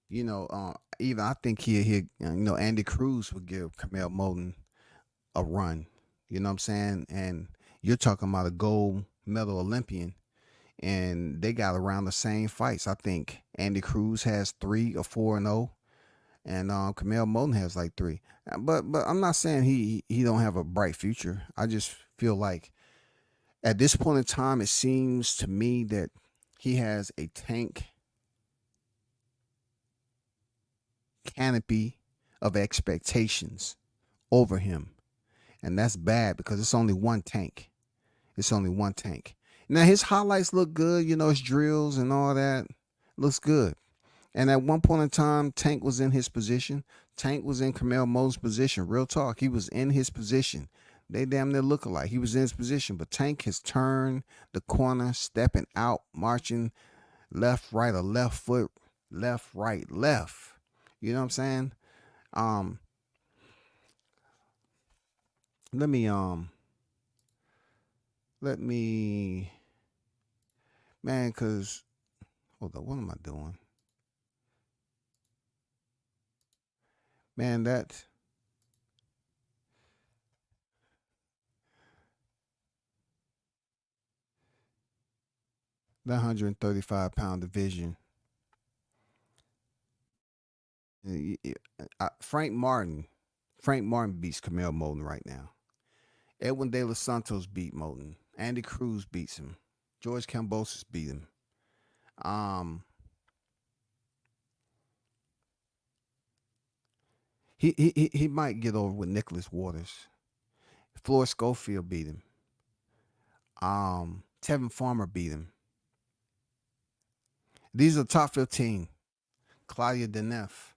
Speaker 2: You know, even I think Andy Cruz would give Camille Moulton a run. You know what I'm saying? And you're talking about a gold medal Olympian, and they got around the same fights. I think Andy Cruz has 3 or 4-0, and Camille Moulton has like 3. But I'm not saying he don't have a bright future. I just feel like at this point in time, it seems to me that he has a tank canopy of expectations over him. And that's bad because it's only one tank. It's only one tank. Now, his highlights look good. You know, his drills and all that looks good. And at one point in time, Tank was in his position. Tank was in Camille Moulton's position. Real talk. He was in his position. They damn near look alike. He was in his position. But Tank has turned the corner, stepping out, marching left, right, or left foot, left, right, left. You know what I'm saying? Um, let me man, cause hold on, what am I doing? Man, that 135-pound division. Frank Martin beats Camille Moulton right now. Edwin De Los Santos beat Moulton. Andy Cruz beats him. George Kambosos beat him. He might get over with Nicholas Waters. Floyd Schofield beat him. Tevin Farmer beat him. These are top 15. Claudia Denef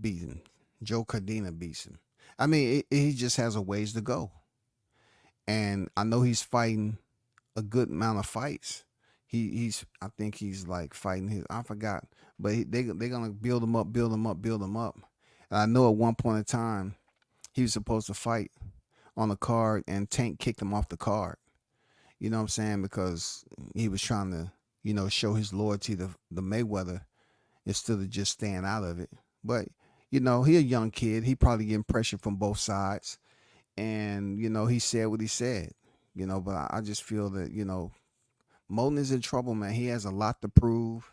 Speaker 2: beat him. Joe Cardina beats him. I mean, he just has a ways to go. And I know he's fighting a good amount of fights. I think he's like fighting his, I forgot, but they're gonna build him up. And I know at one point in time he was supposed to fight on the card, and Tank kicked him off the card. You know what I'm saying? Because he was trying to, show his loyalty to the Mayweather instead of just staying out of it. But he a young kid. He probably getting pressure from both sides, and he said what he said. But I just feel that Moulton is in trouble, man. He has a lot to prove.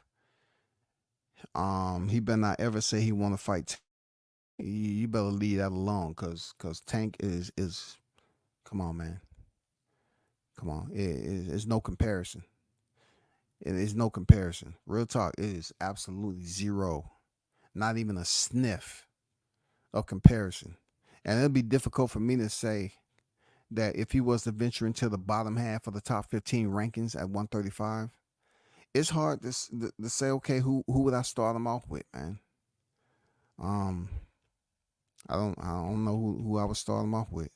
Speaker 2: He better not ever say he want to fight. You better leave that alone, cause Tank is come on, man. Come on, it's no comparison. It is no comparison. Real talk, it is absolutely zero, not even a sniff of comparison. And it'll be difficult for me to say that if he was to venture into the bottom half of the top 15 rankings at 135, it's hard to say, okay, who would I start him off with, man? I don't know who I would start him off with,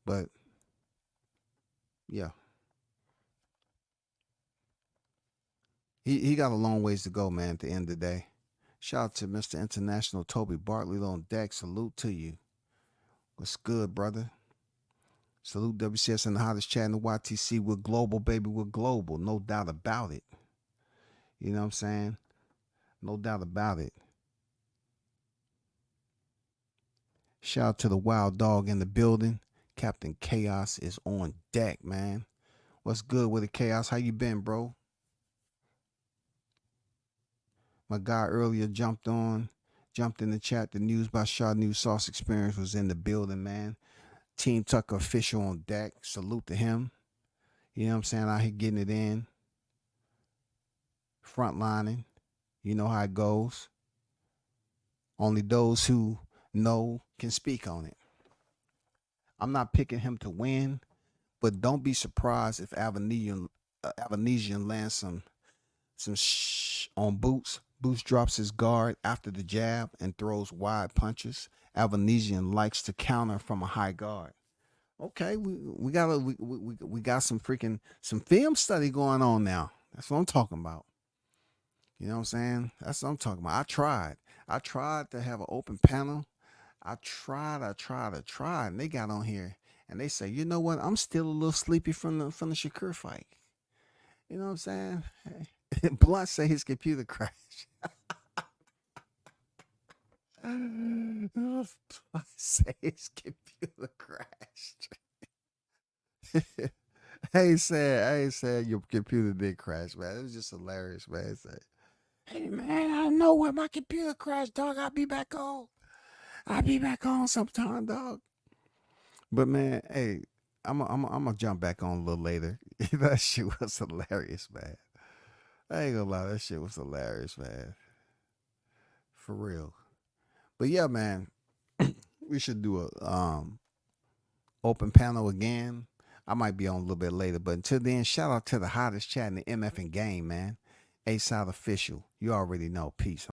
Speaker 2: but yeah, he got a long ways to go, man. At the end of the day, shout out to Mr. International Toby Bartley on deck. Salute to you. What's good, brother? Salute WCS and the hottest chat in the YTC. We're global, baby. We're global. No doubt about it. You know what I'm saying? No doubt about it. Shout out to the wild dog in the building. Captain Chaos is on deck, man. What's good with it, Chaos? How you been, bro? My guy earlier jumped in the chat. The News by Shaw News Sauce Experience was in the building, man. Team Tucker official on deck. Salute to him. You know what I'm saying? Out here getting it in. Frontlining. You know how it goes. Only those who know can speak on it. I'm not picking him to win, but don't be surprised if Avanesian lands some on Boots. Boots drops his guard after the jab and throws wide punches. Avanesian likes to counter from a high guard. Okay, we got some film study going on now. That's what I'm talking about. You know what I'm saying? That's what I'm talking about. I tried to have an open panel. I tried, and they got on here and they say, you know what? I'm still a little sleepy from the Shakur fight. You know what I'm saying? Blunt say his computer crashed. Blunt say his computer crashed. I ain't saying your computer did crash, man. It was just hilarious, man. It's like, hey man, I know when my computer crashed, dog. I'll be back on. Sometime, dog. But man, hey, I'm gonna jump back on a little later. That shit was hilarious, man. I ain't gonna lie, that shit was hilarious, man. For real. But yeah, man, we should do a open panel again. I might be on a little bit later, but until then, shout out to the hottest chat in the MF and game, man. A-Side official. You already know. Peace.